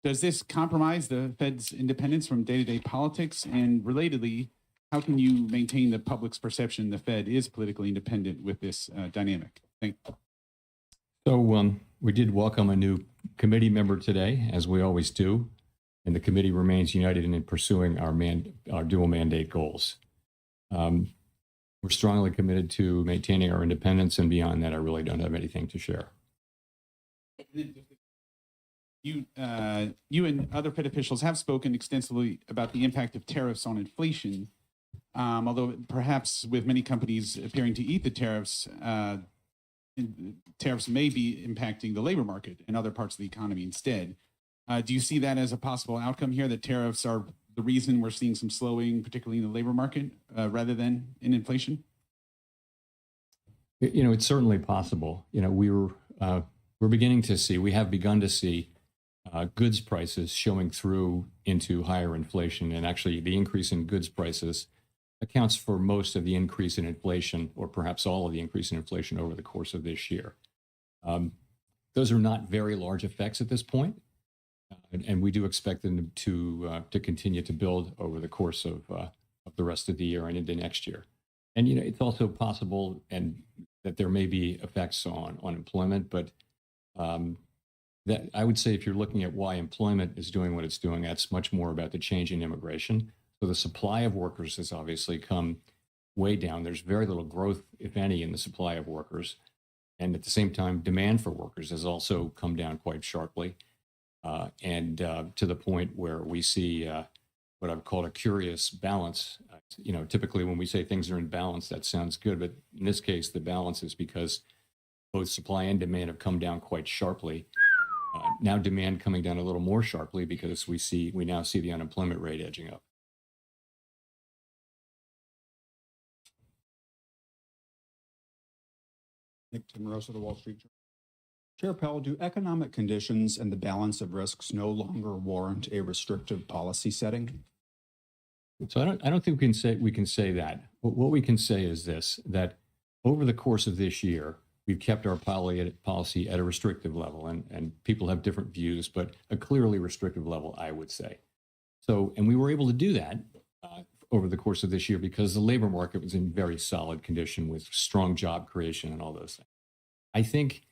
Does this compromise the Fed's independence from day-to-day politics? And relatedly, how can you maintain the public's perception the Fed is politically independent with this dynamic? Thank you. So we did welcome a new committee member today, as we always do, and the committee remains united in pursuing our dual mandate goals. We're strongly committed to maintaining our independence, and beyond that, I really don't have anything to share. You and other Fed officials have spoken extensively about the impact of tariffs on inflation, although perhaps with many companies appearing to eat the tariffs, tariffs may be impacting the labor market and other parts of the economy instead. Do you see that as a possible outcome here, that tariffs are the reason we're seeing some slowing, particularly in the labor market, rather than in inflation? It's certainly possible. We're beginning to see, we have begun to see goods prices showing through into higher inflation. And actually, the increase in goods prices accounts for most of the increase in inflation, or perhaps all of the increase in inflation over the course of this year. Those are not very large effects at this point, and we do expect them to continue to build over the course of the rest of the year and into next year. And it's also possible that there may be effects on employment, but that I would say, if you're looking at why employment is doing what it's doing, that's much more about the change in immigration. So the supply of workers has obviously come way down. There's very little growth, if any, in the supply of workers. And at the same time, demand for workers has also come down quite sharply, and to the point where we see what I've called a curious balance. Typically when we say things are in balance, that sounds good. But in this case, the balance is because both supply and demand have come down quite sharply. Now demand coming down a little more sharply because we now see the unemployment rate edging up. Nick Timmerosa, the Wall Street Journal. Chair Powell, do economic conditions and the balance of risks no longer warrant a restrictive policy setting? So I don't think we can say that. What we can say is this: that over the course of this year, we've kept our policy at a restrictive level, and people have different views, but a clearly restrictive level, I would say. So, and we were able to do that over the course of this year because the labor market was in very solid condition with strong job creation and all those things. I think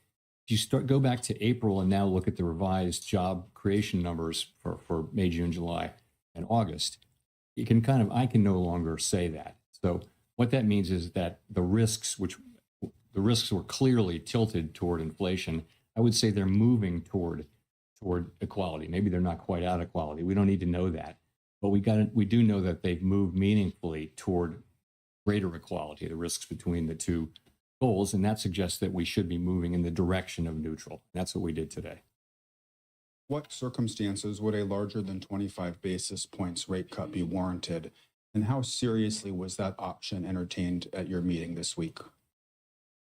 if you go back to April and now look at the revised job creation numbers for May, June, July, and August, I can no longer say that. So what that means is that the risks were clearly tilted toward inflation. I would say they're moving toward equality. Maybe they're not quite out of equality. We don't need to know that, but we do know that they've moved meaningfully toward greater equality, the risks between the two goals, and that suggests that we should be moving in the direction of neutral. That's what we did today. What circumstances would a larger than 25 basis points rate cut be warranted? And how seriously was that option entertained at your meeting this week?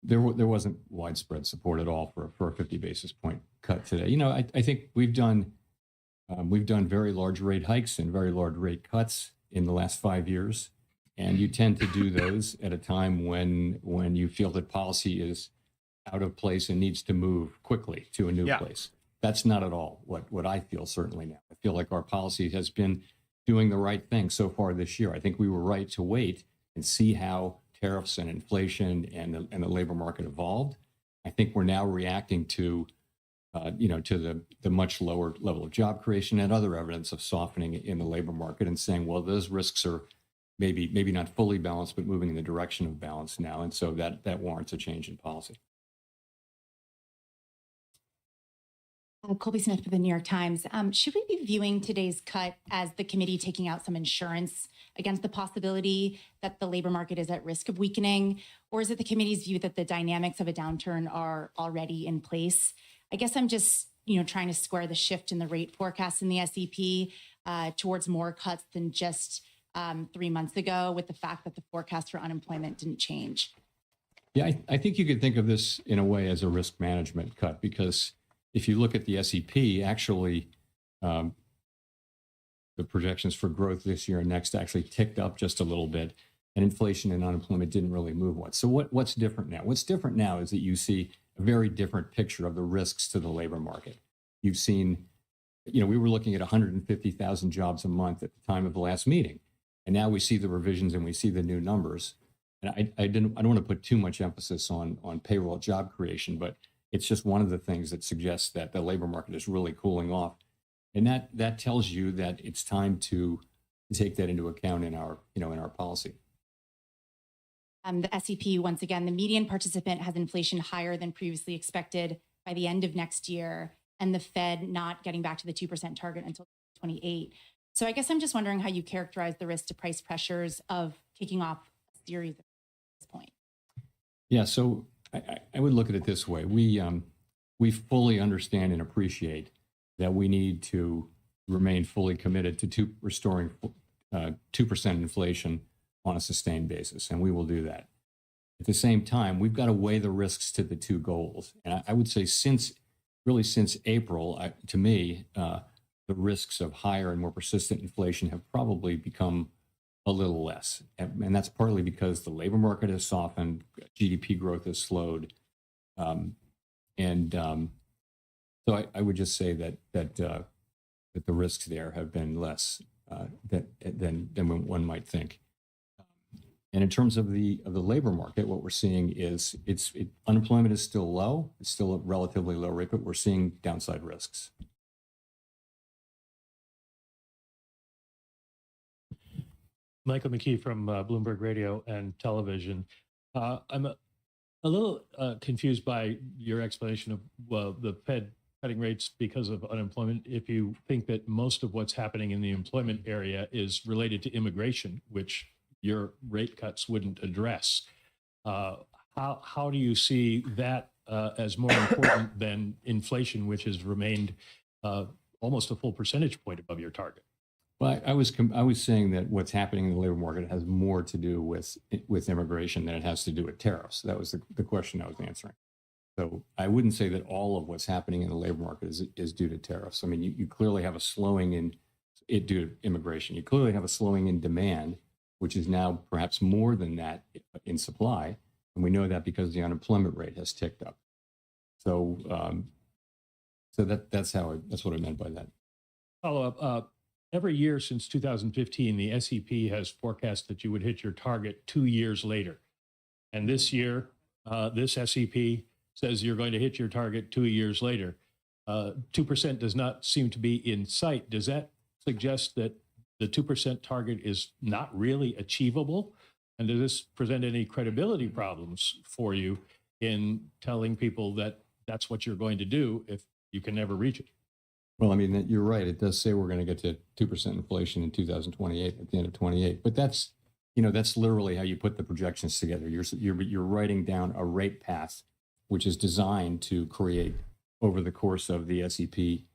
There wasn't widespread support at all for a 50 basis point cut today. You know, I think we've done very large rate hikes and very large rate cuts in the last 5 years. And you tend to do those at a time when you feel that policy is out of place and needs to move quickly to a new place. That's not at all what I feel certainly now. I feel like our policy has been doing the right thing so far this year. I think we were right to wait and see how tariffs and inflation and the labor market evolved. I think we're now reacting to the much lower level of job creation and other evidence of softening in the labor market and saying, well, those risks are maybe not fully balanced, but moving in the direction of balance now. And so that warrants a change in policy. Colby Smith for the New York Times. Should we be viewing today's cut as the committee taking out some insurance against the possibility that the labor market is at risk of weakening? Or is it the committee's view that the dynamics of a downturn are already in place? I guess I'm just trying to square the shift in the rate forecast in the SEP towards more cuts than just 3 months ago with the fact that the forecast for unemployment didn't change. Yeah, I think you could think of this in a way as a risk management cut, because if you look at the SEP, actually, the projections for growth this year and next actually ticked up just a little bit, and inflation and unemployment didn't really move much. So what's different now? What's different now is that you see a very different picture of the risks to the labor market. You've seen, we were looking at 150,000 jobs a month at the time of the last meeting, and now we see the revisions and we see the new numbers. And I don't want to put too much emphasis on payroll job creation, but it's just one of the things that suggests that the labor market is really cooling off. And that tells you that it's time to take that into account in our policy. The SEP, once again, the median participant has inflation higher than previously expected by the end of next year, and the Fed not getting back to the 2% target until 2028. So I guess I'm just wondering how you characterize the risk to price pressures of kicking off a series at this point. Yeah, so I would look at it this way. We fully understand and appreciate that we need to remain fully committed to restoring 2% inflation on a sustained basis, and we will do that. At the same time, we've got to weigh the risks to the two goals. And I would say since April, to me, the risks of higher and more persistent inflation have probably become a little less. And that's partly because the labor market has softened, GDP growth has slowed. So I would just say that the risks there have been less than one might think. And in terms of the labor market, what we're seeing is unemployment is still low. It's still a relatively low rate, but we're seeing downside risks. Michael McKee from Bloomberg Radio and Television. I'm a little confused by your explanation of the Fed cutting rates because of unemployment. If you think that most of what's happening in the employment area is related to immigration, which your rate cuts wouldn't address, how do you see that as more important than inflation, which has remained almost a full percentage point above your target? Well, I was saying that what's happening in the labor market has more to do with immigration than it has to do with tariffs. That was the question I was answering. So I wouldn't say that all of what's happening in the labor market is due to tariffs. I mean, you clearly have a slowing in it due to immigration. You clearly have a slowing in demand, which is now perhaps more than that in supply, and we know that because the unemployment rate has ticked up. So, that's what I meant by that. Follow up. every year since 2015, the SEP has forecast that you would hit your target 2 years later. And this year, this SEP says you're going to hit your target 2 years later. 2% does not seem to be in sight. Does that suggest that the 2% target is not really achievable? And does this present any credibility problems for you in telling people that that's what you're going to do if you can never reach it? Well, I mean, you're right. It does say we're going to get to 2% inflation in 2028 at the end of 28. But that's, that's literally how you put the projections together. You're writing down a rate path, which is designed to create over the course of the SEP,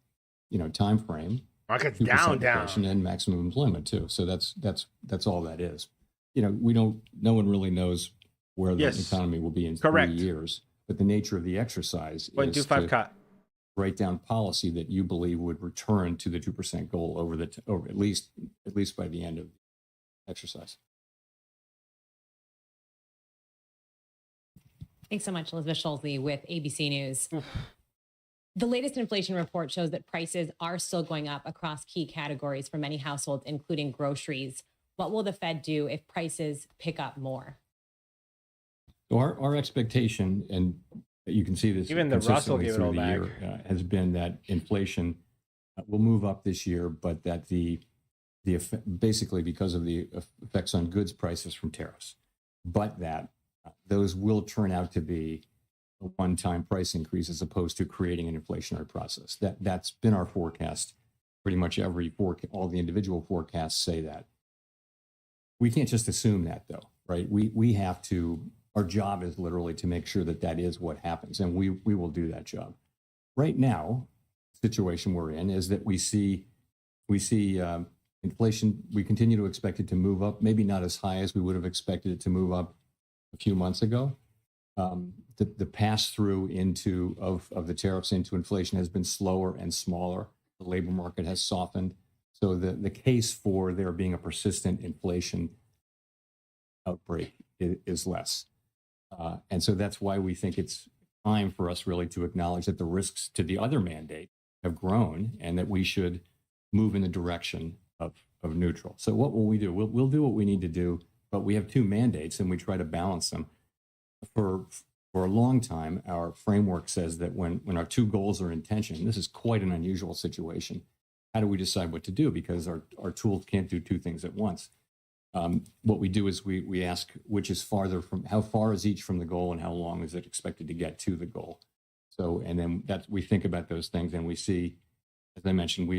time frame, Market's 2% down inflation and maximum employment too. So that's all that is. No one really knows where the economy will be in 3 years. But the nature of the exercise is 0.25 cut. Write down policy that you believe would return to the 2% goal over at least by the end of the exercise. Thanks so much, Elizabeth Schulze with ABC News. The latest inflation report shows that prices are still going up across key categories for many households, including groceries. What will the Fed do if prices pick up more? So our expectation, and you can see this even the Russell gave it all back, has been that inflation will move up this year, but that the basically because of the effects on goods prices from tariffs, but that those will turn out to be a one-time price increase as opposed to creating an inflationary process. That's been our forecast. Pretty much all the individual forecasts say that. We can't just assume that though, right? We have to. Our job is literally to make sure that is what happens, and we will do that job. Right now, the situation we're in is that we see inflation. We continue to expect it to move up, maybe not as high as we would have expected it to move up a few months ago. The pass through of the tariffs into inflation has been slower and smaller. The labor market has softened, so the case for there being a persistent inflation outbreak is less. And so that's why we think it's time for us really to acknowledge that the risks to the other mandate have grown and that we should move in the direction of neutral. So what will we do? We'll do what we need to do, but we have two mandates and we try to balance them. For a long time, our framework says that when our two goals are in tension, this is quite an unusual situation. How do we decide what to do? Because our tools can't do two things at once. What we do is we ask which is farther from, how far is each from the goal and how long is it expected to get to the goal? So, and then we think about those things and we see, as I mentioned,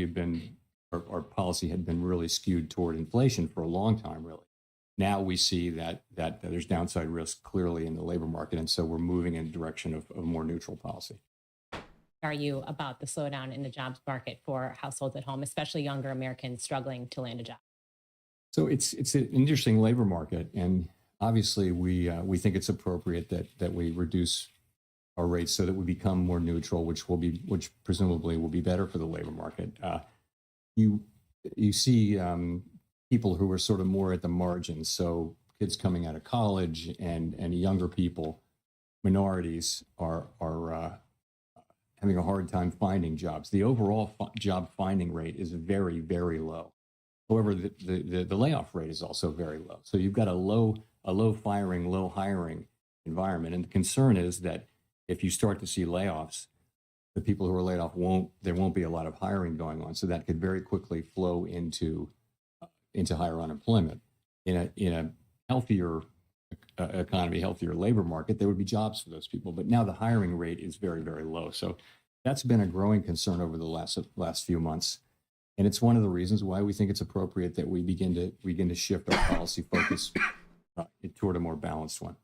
our policy had been really skewed toward inflation for a long time, really. Now we see that there's downside risk clearly in the labor market. And so we're moving in the direction of more neutral policy. Are you about the slowdown in the jobs market for households at home, especially younger Americans struggling to land a job? So it's an interesting labor market, and obviously we think it's appropriate that we reduce our rates so that we become more neutral, which presumably will be better for the labor market. You see people who are sort of more at the margins, so kids coming out of college and younger people, minorities are having a hard time finding jobs. The overall job finding rate is very, very low. However, the layoff rate is also very low. So you've got a low firing, low hiring environment. And the concern is that if you start to see layoffs, the people who are laid off there won't be a lot of hiring going on. So that could very quickly flow into higher unemployment. In a healthier economy, healthier labor market, there would be jobs for those people. But now the hiring rate is very, very low. So that's been a growing concern over the last few months. And it's one of the reasons why we think it's appropriate that we begin to shift our policy focus toward a more balanced one.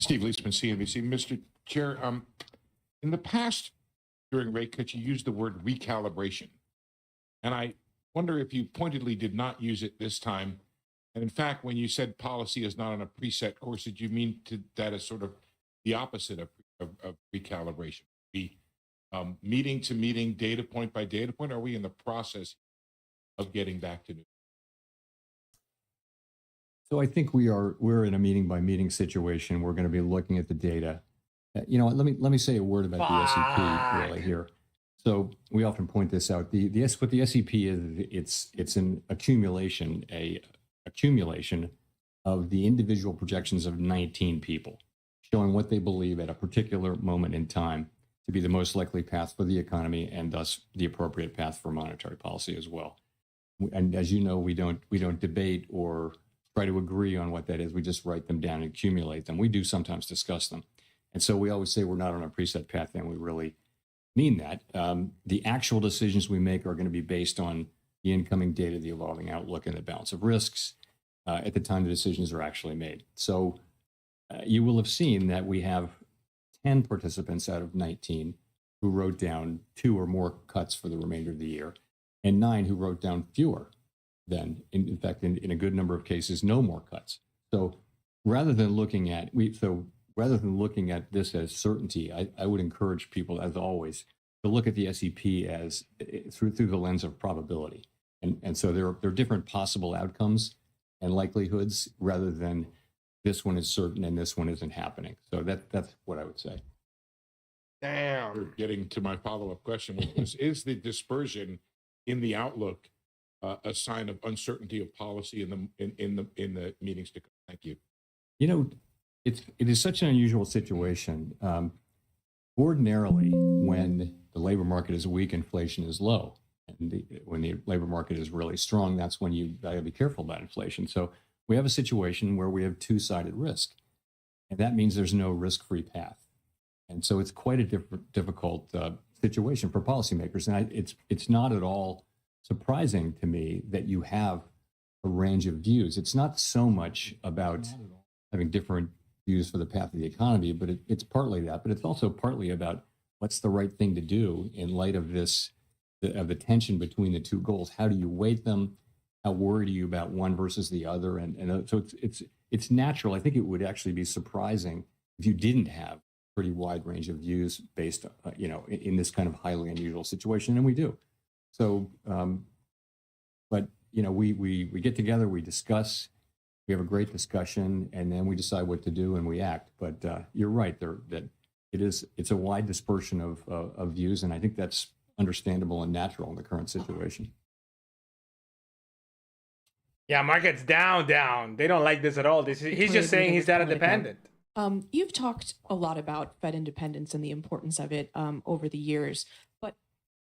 Steve Leisman, CNBC. Mr. Chair, in the past, during rate cuts, you used the word recalibration. And I wonder if you pointedly did not use it this time. And in fact, when you said policy is not on a preset course, did you mean that as sort of the opposite of recalibration? Be meeting to meeting, data point by data point? Are we in the process of getting back to neutral? So I think we're in a meeting by meeting situation. We're going to be looking at the data You know, let me say a word about the SEP really here. So we often point this out. What the SEP is, it's an accumulation of the individual projections of 19 people, showing what they believe at a particular moment in time to be the most likely path for the economy and thus the appropriate path for monetary policy as well. And as you know, we don't debate or try to agree on what that is. We just write them down and accumulate them. We do sometimes discuss them. And so we always say we're not on a preset path, and we really mean that. The actual decisions we make are going to be based on the incoming data, the evolving outlook, and the balance of risks at the time the decisions are actually made. So you will have seen that we have 10 participants out of 19 who wrote down 2 or more cuts for the remainder of the year, and 9 who wrote down fewer than, in fact, in a good number of cases, no more cuts. So rather than looking at this as certainty, I would encourage people, as always, to look at the SEP as through the lens of probability. And so there are different possible outcomes and likelihoods rather than this one is certain and this one isn't happening. So that's what I would say. Damn. We're getting to my follow-up question, which was, is the dispersion in the outlook a sign of uncertainty of policy in the meetings to come? Thank you. You know, it is such an unusual situation. Ordinarily, when the labor market is weak, inflation is low. And when the labor market is really strong, that's when you gotta be careful about inflation. So we have a situation where we have two-sided risk, and that means there's no risk-free path. And so it's quite a difficult situation for policymakers. And it's not at all surprising to me that you have a range of views. It's not so much about having different views for the path of the economy, but it's partly that, but it's also partly about what's the right thing to do in light of this, of the tension between the two goals. How do you weight them? How worried are you about one versus the other? And so it's natural. I think it would actually be surprising if you didn't have pretty wide range of views based, in this kind of highly unusual situation, and we do. So, but we get together, we discuss, we have a great discussion, and then we decide what to do and we act. But you're right that it's a wide dispersion of views, and I think that's understandable and natural in the current situation. Yeah, market's down. They don't like this at all. He's just saying he's data dependent. You've talked a lot about Fed independence and the importance of it over the years, but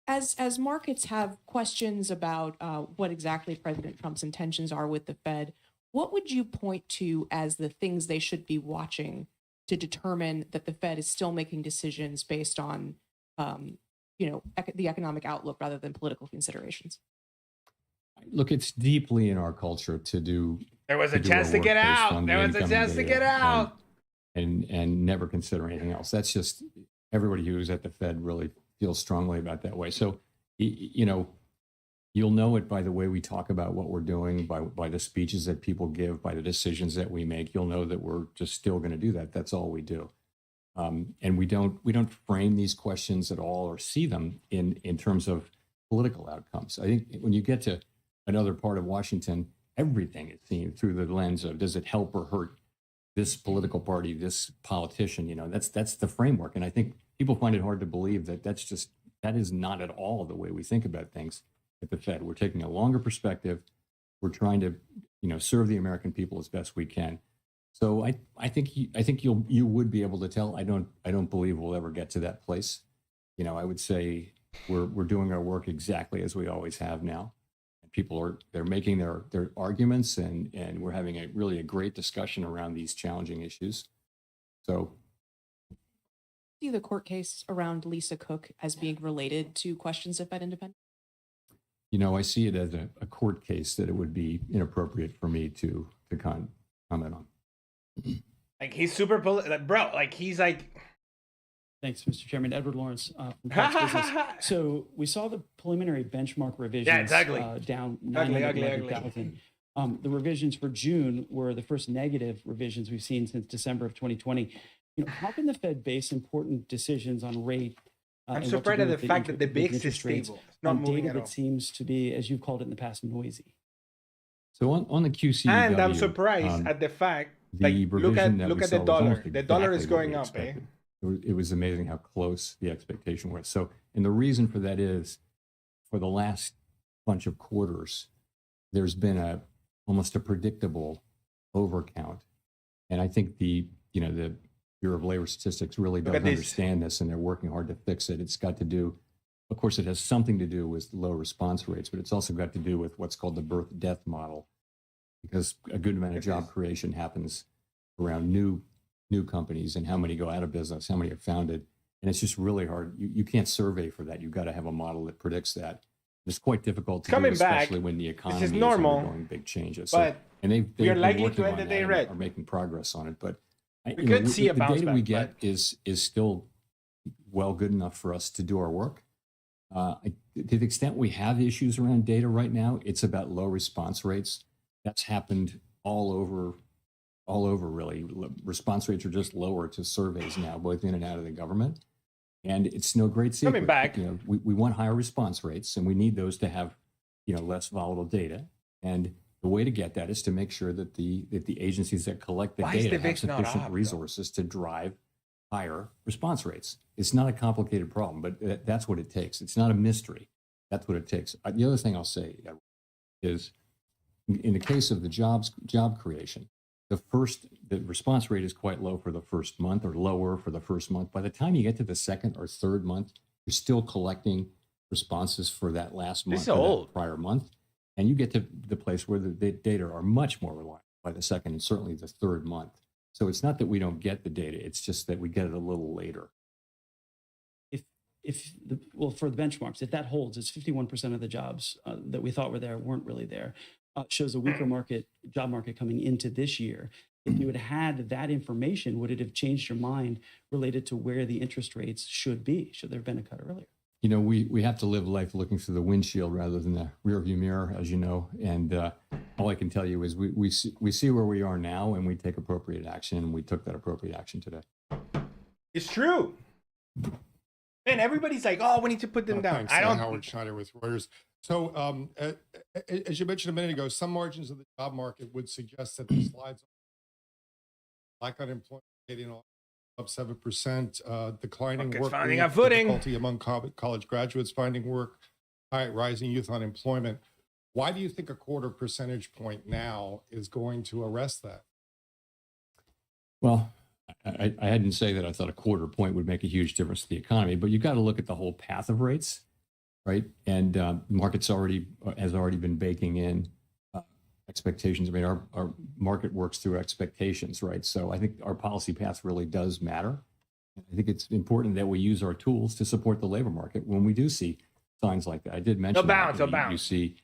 as markets have questions about what exactly President Trump's intentions are with the Fed, what would you point to as the things they should be watching to determine that the Fed is still making decisions based on, the economic outlook rather than political considerations? Look, it's deeply in our culture to do. There was a chance to get out. There was a chance to get out. And never consider anything else. That's just everybody who's at the Fed really feels strongly about that way. So, you'll know it by the way we talk about what we're doing, by the speeches that people give, by the decisions that we make. You'll know that we're just still going to do that. That's all we do. And we don't frame these questions at all or see them in terms of political outcomes. I think when you get to another part of Washington, everything is seen through the lens of, does it help or hurt this political party, this politician? That's the framework. And I think people find it hard to believe that that is not at all the way we think about things at the Fed. We're taking a longer perspective. We're trying to, serve the American people as best we can. So I think you would be able to tell. I don't believe we'll ever get to that place. I would say we're doing our work exactly as we always have now. People they're making their arguments, and we're having a great discussion around these challenging issues. So, see the court case around Lisa Cook as being related to questions of Fed independence? I see it as a court case that it would be inappropriate for me to comment on. Like, he's super bro. Like, he's like. Thanks, Mr. Chairman. Edward Lawrence from Fox Business. So we saw the preliminary benchmark revisions. Yeah, it's ugly. Down Ugly. 911,000. The revisions for June were the first negative revisions we've seen since December of 2020. How can the Fed base important decisions on rate? I'm surprised at the fact that the VIX is stable. It's not moving data at all. that seems to be, as you've called it in the past, noisy. So on the QCW, and I'm surprised at the fact, like, look at the dollar. The dollar is going up, eh? it was amazing how close the expectation was. So, and the reason for that is for the last bunch of quarters, there's been almost a predictable overcount. And I think the Bureau of Labor Statistics really does understand this, and they're working hard to fix it. It's got to do, of course, it has something to do with low response rates, but it's also got to do with what's called the birth-death model, because a good amount of job creation happens around new companies and how many go out of business, how many are founded. And it's just really hard. You can't survey for that. You've got to have a model that predicts that. It's quite difficult to do, especially when the economy is undergoing big changes. But and they've been likely working to on end that and are making progress on it. But we could see a the bounce data back, we get is still good enough for us to do our work. To the extent we have issues around data right now, it's about low response rates. That's happened all over really. Response rates are just lower to surveys now, both in and out of the government. And it's no great secret. Coming back. We want higher response rates, and we need those to have, less volatile data. And the way to get that is to make sure that the agencies that collect the data have sufficient resources to drive higher response rates. It's not a complicated problem, but that's what it takes. It's not a mystery. That's what it takes. The other thing I'll say is, in the case of the job creation, the response rate is quite low for the first month, or lower for the first month. By the time you get to the second or third month, you're still collecting responses for that last month or that prior month. And you get to the place where the data are much more reliable by the second and certainly the third month. So it's not that we don't get the data, it's just that we get it a little later. For the benchmarks, if that holds, it's 51% of the jobs that we thought were there weren't really there. Shows a weaker job market coming into this year. If you had had that information, would it have changed your mind related to where the interest rates should be? Should there have been a cut earlier? We have to live life looking through the windshield rather than the rearview mirror, as you know. And all I can tell you is we see where we are now, and we take appropriate action, and we took that appropriate action today. It's true. Man, everybody's like, "Oh, we need to put them down." Thanks. Howard Schneider with Reuters. So, as you mentioned a minute ago, some margins of the job market would suggest that the slides, like unemployment up 7%, declining work finding a footing, difficulty among college graduates finding work, rising youth unemployment. Why do you think a quarter percentage point now is going to arrest that? Well, I hadn't say that I thought a quarter point would make a huge difference to the economy, but you've got to look at the whole path of rates, right? And the market's has already been baking in expectations. I mean, our market works through expectations, right? So I think our policy path really does matter. I think it's important that we use our tools to support the labor market when we do see signs like that. I did mention you see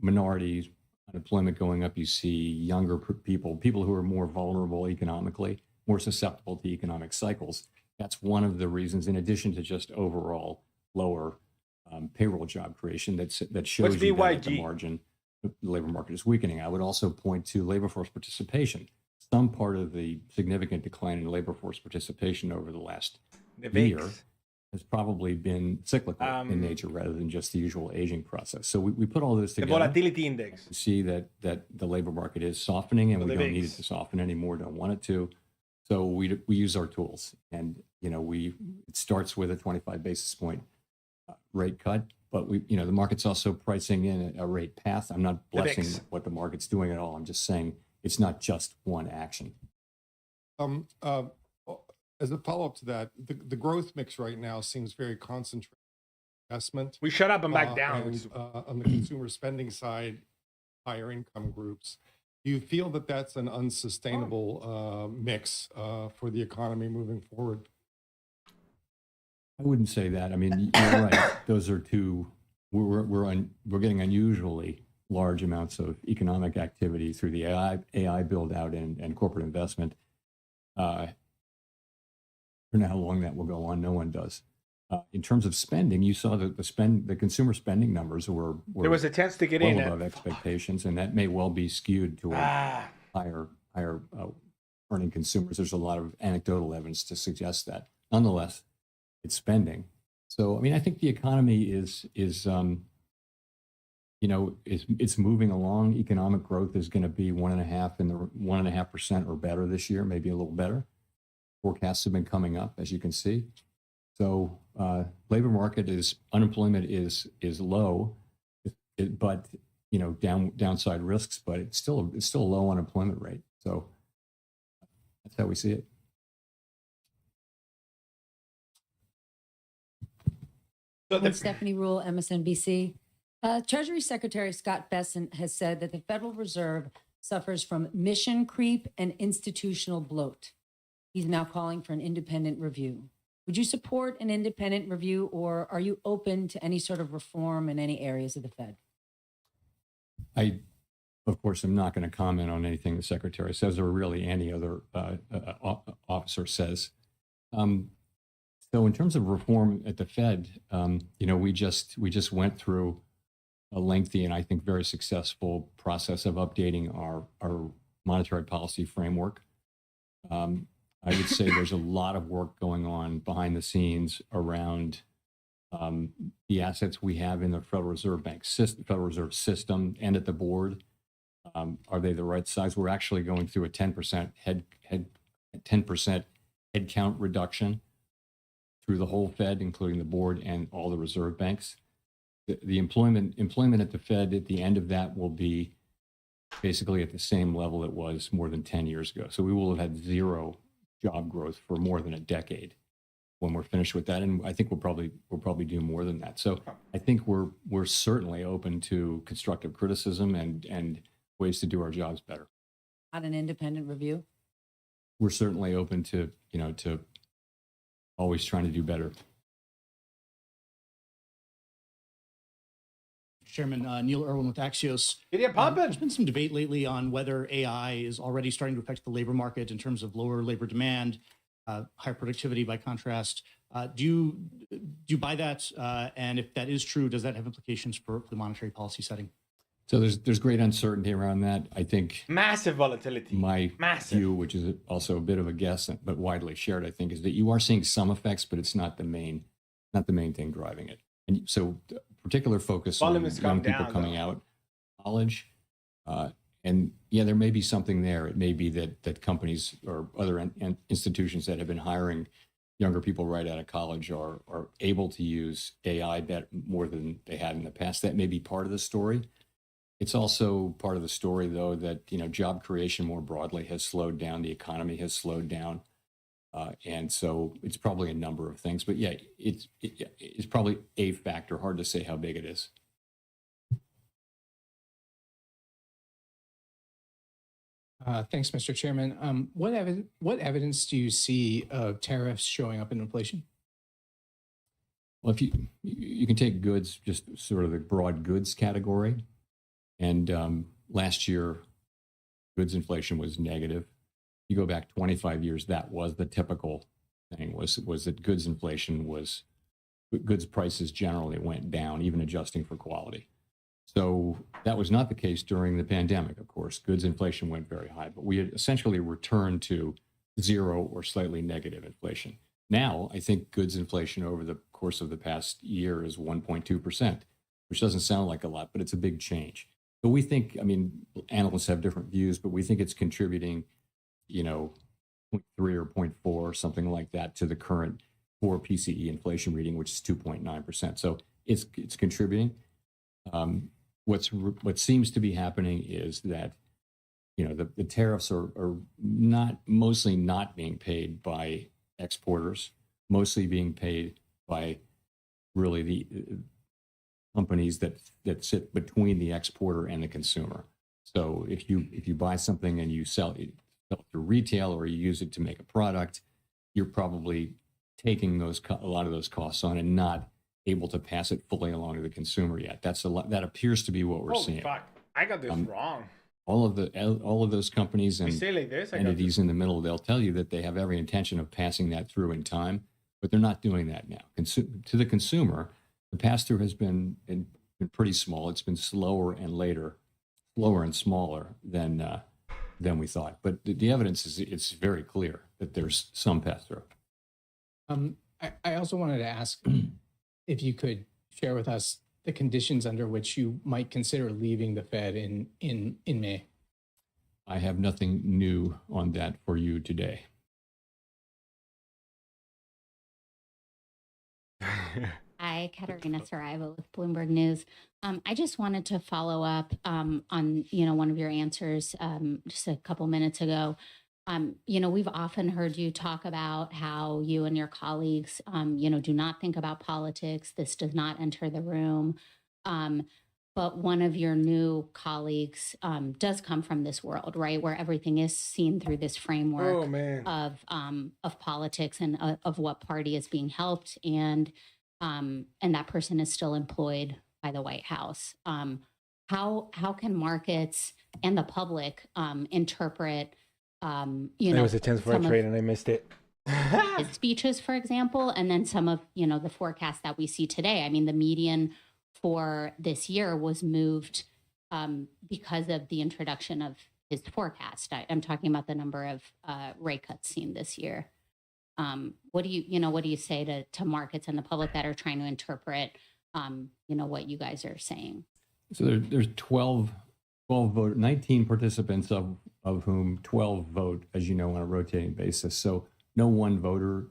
minorities, unemployment going up. You see younger people who are more vulnerable economically, more susceptible to economic cycles. That's one of the reasons, in addition to just overall lower payroll job creation, that shows you that at the margin, the labor market is weakening. I would also point to labor force participation. Some part of the significant decline in labor force participation over the last year has probably been cyclical in nature rather than just the usual aging process. So we put all this together. The volatility index. To see that the labor market is softening, and we don't need it to soften anymore, don't want it to. So we use our tools, and it starts with a 25 basis point rate cut, but the market's also pricing in a rate path. I'm not blessing what the market's doing at all. I'm just saying it's not just one action. As a follow-up to that, the growth mix right now seems very concentrated investment. We shut up and back down. And, on the consumer spending side, higher income groups. Do you feel that that's an unsustainable mix for the economy moving forward? I wouldn't say that. I mean, you're right. Those are two. We're getting unusually large amounts of economic activity through the AI build out and corporate investment. I don't know how long that will go on. No one does. In terms of spending, you saw that the consumer spending numbers were there was a chance to get in above expectations, and that may well be skewed to higher earning consumers. There's a lot of anecdotal evidence to suggest that. Nonetheless, it's spending. So, I mean, I think the economy is moving along. Economic growth is going to be 1.5% or better this year, maybe a little better. forecasts have been coming up, as you can see. So labor market unemployment is low, but downside risks, but it's still a low unemployment rate. So that's how we see it. I'm Stephanie Rule, MSNBC. Treasury Secretary Scott Bessent has said that the Federal Reserve suffers from mission creep and institutional bloat. He's now calling for an independent review. Would you support an independent review, or are you open to any sort of reform in any areas of the Fed? I, of course, am not going to comment on anything the Secretary says or really any other officer says. So in terms of reform at the Fed, we just went through a lengthy and I think very successful process of updating our monetary policy framework. I would say there's a lot of work going on behind the scenes around the assets we have in the Federal Reserve Bank system, Federal Reserve system, and at the board. Are they the right size? We're actually going through a 10% headcount reduction through the whole Fed, including the board and all the reserve banks. The employment at the Fed at the end of that will be basically at the same level it was more than 10 years ago. So we will have had zero job growth for more than a decade when we're finished with that, and I think we'll probably do more than that. So I think we're certainly open to constructive criticism and ways to do our jobs better. Not an independent review? We're certainly open to always trying to do better. Chairman, Neil Irwin with Axios. There's been some debate lately on whether AI is already starting to affect the labor market in terms of lower labor demand, higher productivity by contrast. Do you buy that? And if that is true, does that have implications for the monetary policy setting? So there's great uncertainty around that. I think massive volatility. My view, which is also a bit of a guess, but widely shared, I think, is that you are seeing some effects, but it's not the main thing driving it. And so particular focus on young people coming out of college. And yeah, there may be something there. It may be that companies or other institutions that have been hiring younger people right out of college are able to use AI more than they had in the past. That may be part of the story. It's also part of the story, though, that job creation more broadly has slowed down. The economy has slowed down, and so it's probably a number of things. But yeah, it's probably a factor. Hard to say how big it is. Thanks, Mr. Chairman. What evidence do you see of tariffs showing up in inflation? Well, if you can take goods, just sort of the broad goods category. And last year, goods inflation was negative. You go back 25 years, that was the typical thing, was that goods inflation goods prices generally went down, even adjusting for quality. So that was not the case during the pandemic, of course. Goods inflation went very high, but we had essentially returned to zero or slightly negative inflation. Now, I think goods inflation over the course of the past year is 1.2%, which doesn't sound like a lot, but it's a big change. So we think, analysts have different views, but we think it's contributing, 0.3 or 0.4, something like that, to the current core PCE inflation reading, which is 2.9%. So it's contributing. What seems to be happening is that, the tariffs are mostly not being paid by exporters, mostly being paid by really the companies that sit between the exporter and the consumer. So if you buy something and you sell it through retail or you use it to make a product, you're probably taking a lot of those costs on and not able to pass it fully along to the consumer yet. That appears to be what we're seeing. Fuck, I got this wrong. All of those companies and like this, entities in the middle, they'll tell you that they have every intention of passing that through in time, but they're not doing that now. To the consumer, the pass-through has been pretty small. It's been slower and smaller than we thought. But the evidence it's very clear that there's some pass-through. I also wanted to ask if you could share with us the conditions under which you might consider leaving the Fed in May. I have nothing new on that for you today. Hi, Katerina Saraiva with Bloomberg News. I just wanted to follow up on one of your answers just a couple minutes ago. We've often heard you talk about how you and your colleagues, do not think about politics. This does not enter the room. But one of your new colleagues does come from this world, right, where everything is seen through this framework of politics and of what party is being helped, and that person is still employed by the White House. How can markets and the public interpret? There was a chance for a trade and I missed it. His speeches, for example, and then some of the forecasts that we see today. I mean, the median for this year was moved because of the introduction of his forecast. I'm talking about the number of rate cuts seen this year. What do you say to markets and the public that are trying to interpret what you guys are saying? So there's 12 vote, 19 participants of whom 12 vote, as you know, on a rotating basis. So no one voter,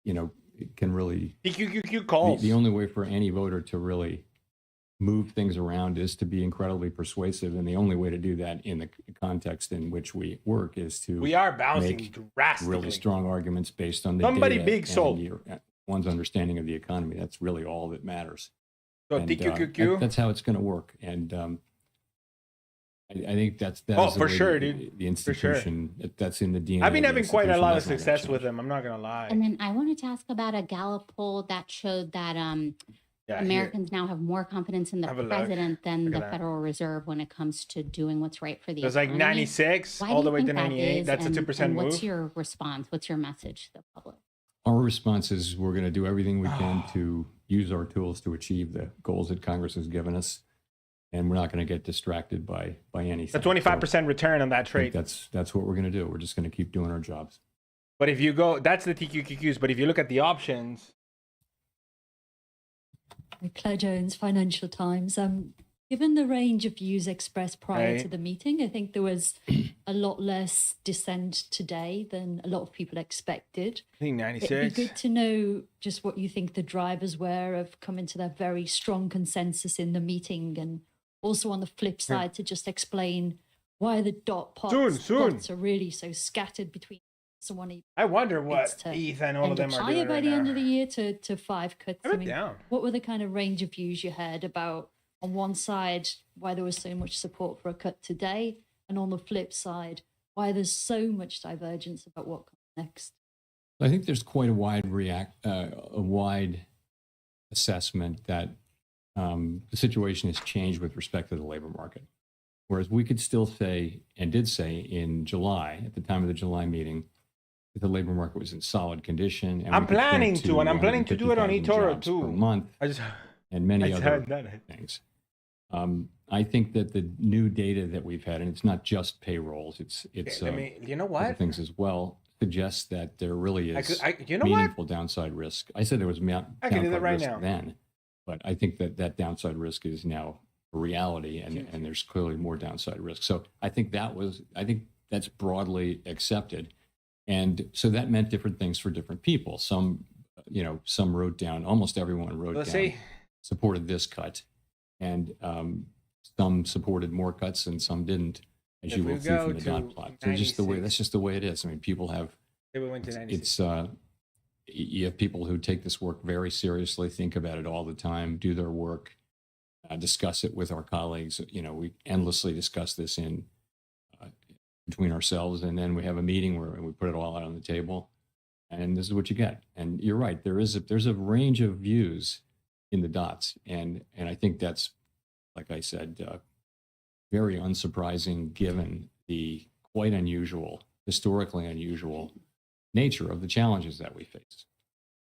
can really TQQQ calls. The only way for any voter to really move things around is to be incredibly persuasive, and the only way to do that in the context in which we work is to we are bouncing make drastically. really strong arguments based on the Somebody data big sold. one's understanding of the economy. That's really all that matters. So TQQQ. That's how it's going to work, and I think that's for sure, dude. The institution that's in the DNA. I've been having quite a lot of That's not success gonna with him. I'm not gonna lie. And then I wanted to ask about a Gallup poll that showed that Americans now have more confidence in the president than the Federal Reserve when it comes to doing what's right for the economy. It was like 96 all the way to 98. That's a 2% move. What's your response? What's your message to the public? Our response is we're going to do everything we can to use our tools to achieve the goals that Congress has given us, and we're not going to get distracted by anything. A 25% return on that trade. That's what we're going to do. We're just going to keep doing our jobs. But if you go, that's the TQQQs. But if you look at the options. Claire Jones, Financial Times. Given the range of views expressed prior to the meeting, I think there was a lot less dissent today than a lot of people expected. I think 96. It'd be good to know just what you think the drivers were of coming to that very strong consensus in the meeting, and also on the flip side to just explain why the dots are really so scattered between someone. I wonder what ETH and all of them are higher doing by right the now. end of the year to 5 cuts. I mean, down. What were the kind of range of views you heard about, on one side, why there was so much support for a cut today, and on the flip side, why there's so much divergence about what comes next? I think there's quite a wide assessment that the situation has changed with respect to the labor market. Whereas we could still say, and did say in July, at the time of the July meeting, that the labor market was in solid condition. And I'm planning to, and I'm planning to do it on eToro too. Per month, and many other things. I think that the new data that we've had, and it's not just payrolls, it's you know what? other things as well, suggests that there really is you know meaningful downside risk. I said there was I can do that downside right risk now. then, but I think that downside risk is now a reality, and there's clearly more downside risk. So I think that's broadly accepted. And so that meant different things for different people. Some wrote down, almost everyone wrote down, supported this cut, and some supported more cuts and some didn't, as you will see from the dot plot. So that's just the way it is. I mean, people have, you have people who take this work very seriously, think about it all the time, do their work, discuss it with our colleagues. We endlessly discuss this between ourselves, and then we have a meeting where we put it all out on the table, and this is what you get. And you're right, there's a range of views in the dots, and I think that's, like I said, very unsurprising given the quite unusual, historically unusual nature of the challenges that we face.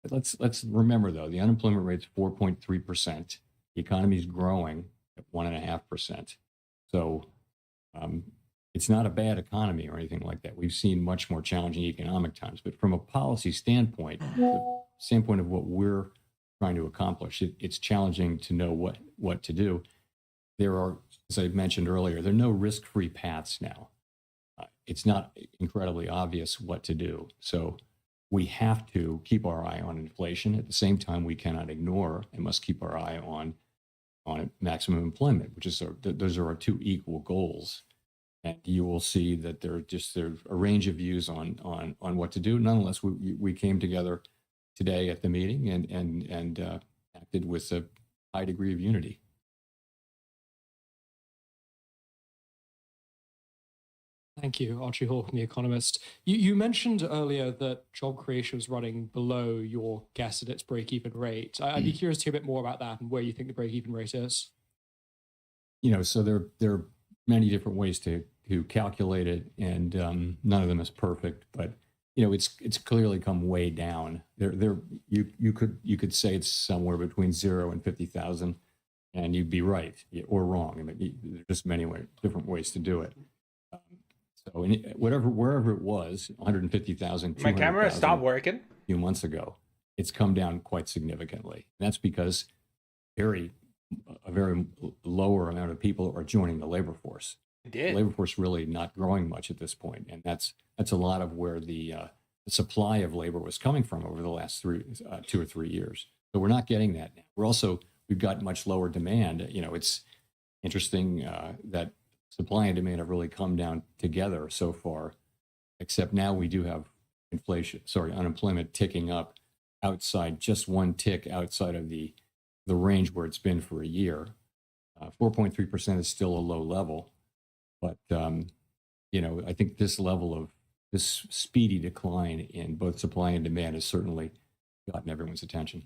But let's remember though, the unemployment rate's 4.3%. The economy is growing at 1.5%. So it's not a bad economy or anything like that. We've seen much more challenging economic times, but from a policy standpoint, the standpoint of what we're trying to accomplish, it's challenging to know what to do. There are, as I mentioned earlier, there are no risk-free paths now. It's not incredibly obvious what to do. So we have to keep our eye on inflation. At the same time, we cannot ignore and must keep our eye on maximum employment, which is those are our two equal goals. And you will see that there's a range of views on what to do. Nonetheless, we came together today at the meeting and acted with a high degree of unity. Thank you. Archie Hall from The Economist. You mentioned earlier that job creation was running below your guess at its break-even rate. I'd be curious to hear a bit more about that and where you think the break-even rate is. So there are many different ways to calculate it, and none of them is perfect. But it's clearly come way down. You could say it's somewhere between 0 and 50,000, and you'd be right or wrong. I mean, there's just many different ways to do it. So wherever it was, 150,000, my camera stopped working a few months ago, it's come down quite significantly. And that's because a very lower amount of people are joining the labor force. The labor force really not growing much at this point, and that's a lot of where the supply of labor was coming from over the last 2 or 3 years. So we're not getting that now. We've got much lower demand. It's interesting that supply and demand have really come down together so far, except now we do have unemployment ticking up just one tick outside of the range where it's been for a year. 4.3% is still a low level, but I think this speedy decline in both supply and demand has certainly gotten everyone's attention.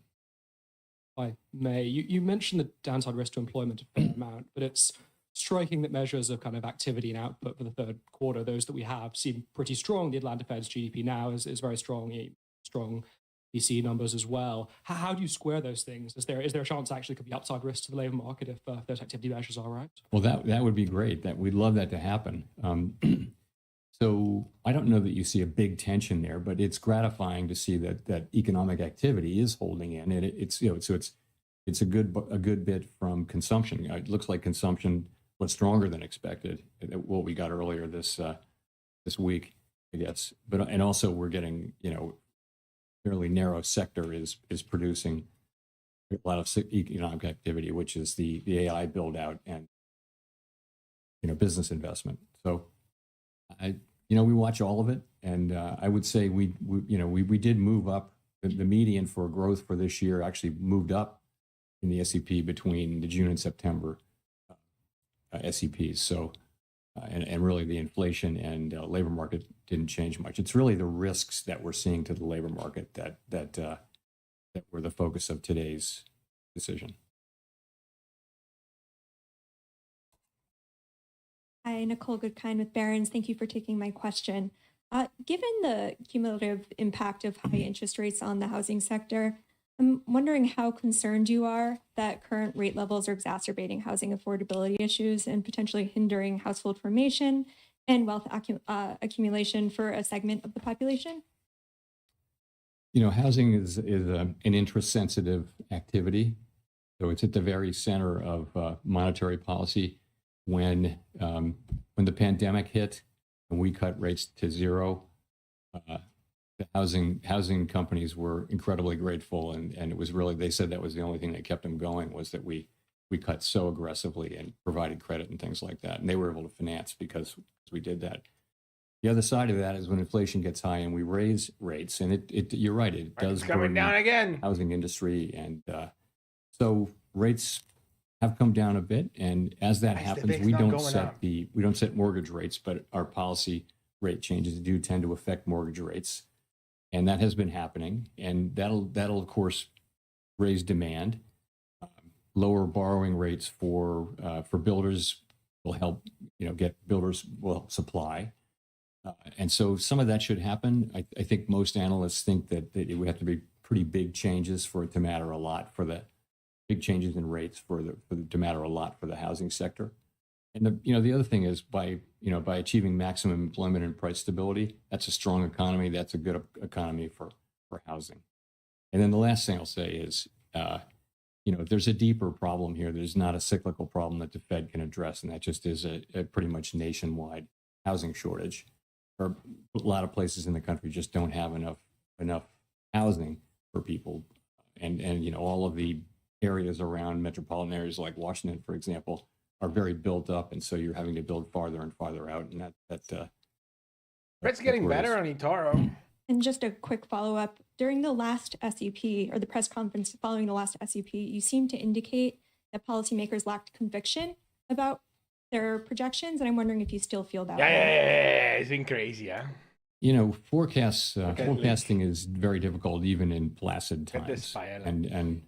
By May, you mentioned the downside risk to employment a fair amount, but it's striking that measures of kind of activity and output for the third quarter, those that we have, seem pretty strong. The Atlanta Fed's GDP now is very strong, strong PC numbers as well. How do you square those things? Is there a chance actually could be upside risk to the labor market if those activity measures are right? Well, that would be great. We'd love that to happen. So I don't know that you see a big tension there, but it's gratifying to see that economic activity is holding in, and it's a good bit from consumption. It looks like consumption was stronger than expected. What we got earlier this week, I guess. And also we're getting fairly narrow sector is producing a lot of economic activity, which is the AI build out and business investment. So we watch all of it, and I would say we did move up. The median for growth for this year actually moved up in the SEP between the June and September SEPs. So and really the inflation and labor market didn't change much. It's really the risks that we're seeing to the labor market that were the focus of today's decision. Hi, Nicole Goodkind with Barron's. Thank you for taking my question. Given the cumulative impact of high interest rates on the housing sector, I'm wondering how concerned you are that current rate levels are exacerbating housing affordability issues and potentially hindering household formation and wealth accumulation for a segment of the population? Housing is an interest-sensitive activity, so it's at the very center of monetary policy. When the pandemic hit and we cut rates to zero, the housing companies were incredibly grateful, and it was really, they said that was the only thing that kept them going, was that we cut so aggressively and provided credit and things like that, and they were able to finance because we did that. The other side of that is when inflation gets high and we raise rates, and you're right, it does coming down again. Housing industry, and so rates have come down a bit, and as that happens, we don't set mortgage rates, but our policy rate changes do tend to affect mortgage rates. And that has been happening, and that'll of course raise demand. Lower borrowing rates for builders will help, builders will help supply, and so some of that should happen. I think most analysts think that it would have to be pretty big changes for it to matter a lot, for the big changes in rates to matter a lot for the housing sector. And the other thing is by achieving maximum employment and price stability, that's a strong economy. That's a good economy for housing. And then the last thing I'll say is, there's a deeper problem here. There's not a cyclical problem that the Fed can address, and that just is a pretty much nationwide housing shortage. Or a lot of places in the country just don't have enough enough housing for people. And all of the areas around metropolitan areas like Washington, for example, are very built up. And so you're having to build farther and farther out. And Fred's getting where it better is. on eToro. And just a quick follow-up. During the last SEP or the press conference following the last SEP, you seemed to indicate that policymakers lacked conviction about their projections. And I'm wondering if you still feel that way. Yeah, it's been crazy, huh? Forecasting is very difficult even in placid Look at this times. paella. And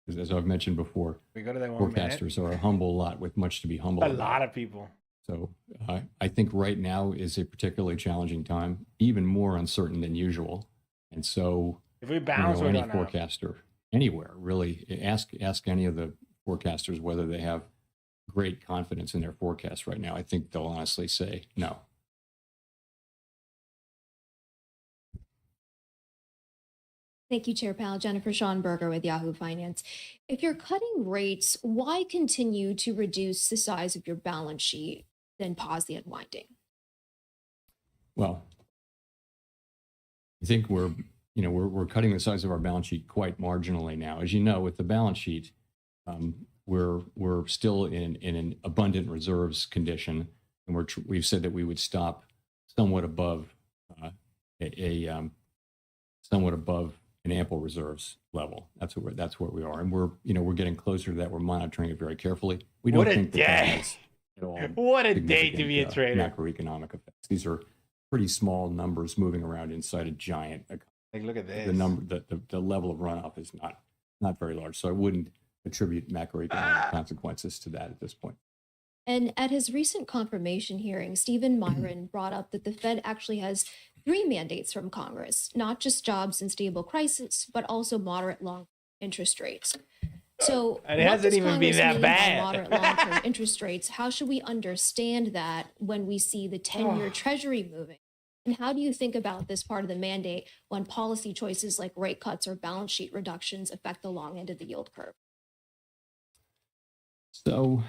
as I've mentioned before, We go to that 1 minute. forecasters are a humble lot with much to be humble A about. lot of people. So I think right now is a particularly challenging time, even more uncertain than usual. And so If we bounce, we're any done now. forecaster anywhere, really, ask any of the forecasters whether they have great confidence in their forecast right now. I think they'll honestly say no. Thank you, Chair Powell. Jennifer Schonberger with Yahoo Finance. If you're cutting rates, why continue to reduce the size of your balance sheet, then pause the unwinding? Well, I think we're cutting the size of our balance sheet quite marginally now. As you know, with the balance sheet, we're still in an abundant reserves condition, and we've said that we would stop somewhat above somewhat above an ample reserves level. That's where we are, and we're getting closer to that. We're monitoring it very carefully. We don't What a think that day. has at all What a day to be a significant, trader. macroeconomic effects. These are pretty small numbers moving around inside a giant economy. Like, look at this. The level of runoff is not very large. So I wouldn't attribute macroeconomic consequences to that at this point. And at his recent confirmation hearing, Stephen Myron brought up that the Fed actually has 3 mandates from Congress, not just jobs and stable prices, but also moderate long interest rates. So And it what hasn't does even been Congress that mean by bad. moderate long-term interest rates? How should we understand that when we see the 10-year Treasury moving? And how do you think about this part of the mandate when policy choices like rate cuts or balance sheet reductions affect the long end of the yield curve? So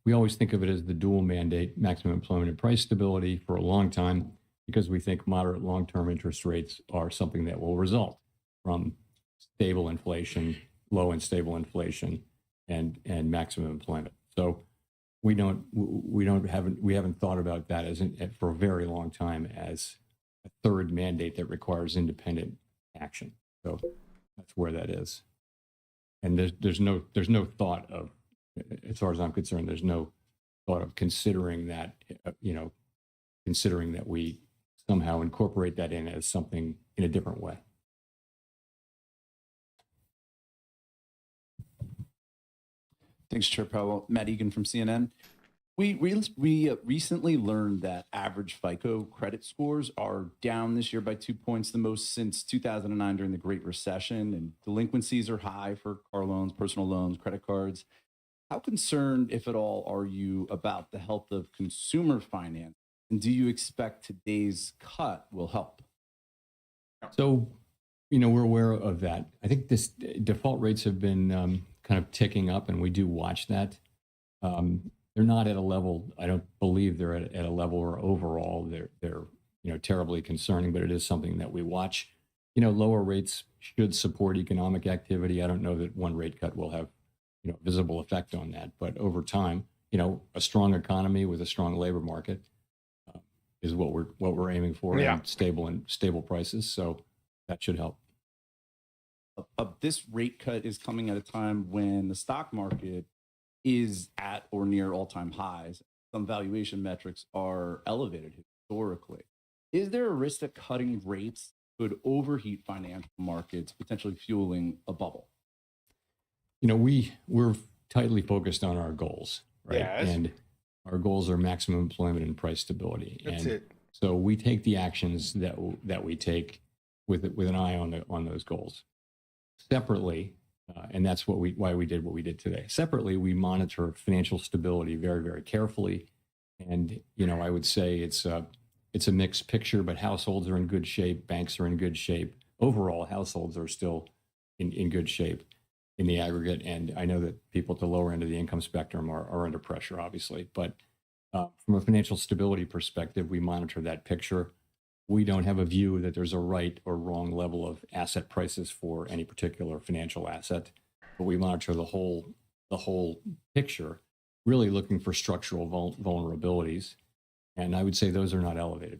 we always think of it as the dual mandate, maximum employment and price stability, for a long time, because we think moderate long-term interest rates are something that will result from stable inflation, low and stable inflation, and maximum employment. So we haven't thought about that for a very long time as a third mandate that requires independent action. So that's where that is. And there's no thought of, as far as I'm concerned, there's no thought of considering that we somehow incorporate that in as something in a different way. Thanks, Chair Powell. Matt Egan from CNN. We recently learned that average FICO credit scores are down this year by 2 points, the most since 2009 during the Great Recession, and delinquencies are high for car loans, personal loans, credit cards. How concerned, if at all, are you about the health of consumer finance? And do you expect today's cut will help? So, we're aware of that. I think this default rates have been kind of ticking up, and we do watch that. They're not at a level, I don't believe they're at a level where overall they're terribly concerning, but it is something that we watch. Lower rates should support economic activity. I don't know that one rate cut will have visible effect on that, but over time, a strong economy with a strong labor market is what we're aiming for. Yeah. And stable prices. So that should help. This rate cut is coming at a time when the stock market is at or near all-time highs. Some valuation metrics are elevated historically. Is there a risk that cutting rates could overheat financial markets, potentially fueling a bubble? We're tightly focused on our goals, right? Yes. And our goals are maximum employment and price stability. That's and it. So we take the actions that we take with an eye on those goals. Separately, and that's why we did what we did today. Separately, we monitor financial stability very, very carefully. And I would say it's a mixed picture, but households are in good shape, banks are in good shape. Overall, households are still in good shape in the aggregate. And I know that people at the lower end of the income spectrum are under pressure, obviously. But from a financial stability perspective, we monitor that picture we don't have a view that there's a right or wrong level of asset prices for any particular financial asset, but we monitor the whole picture, really looking for structural vulnerabilities. And I would say those are not elevated.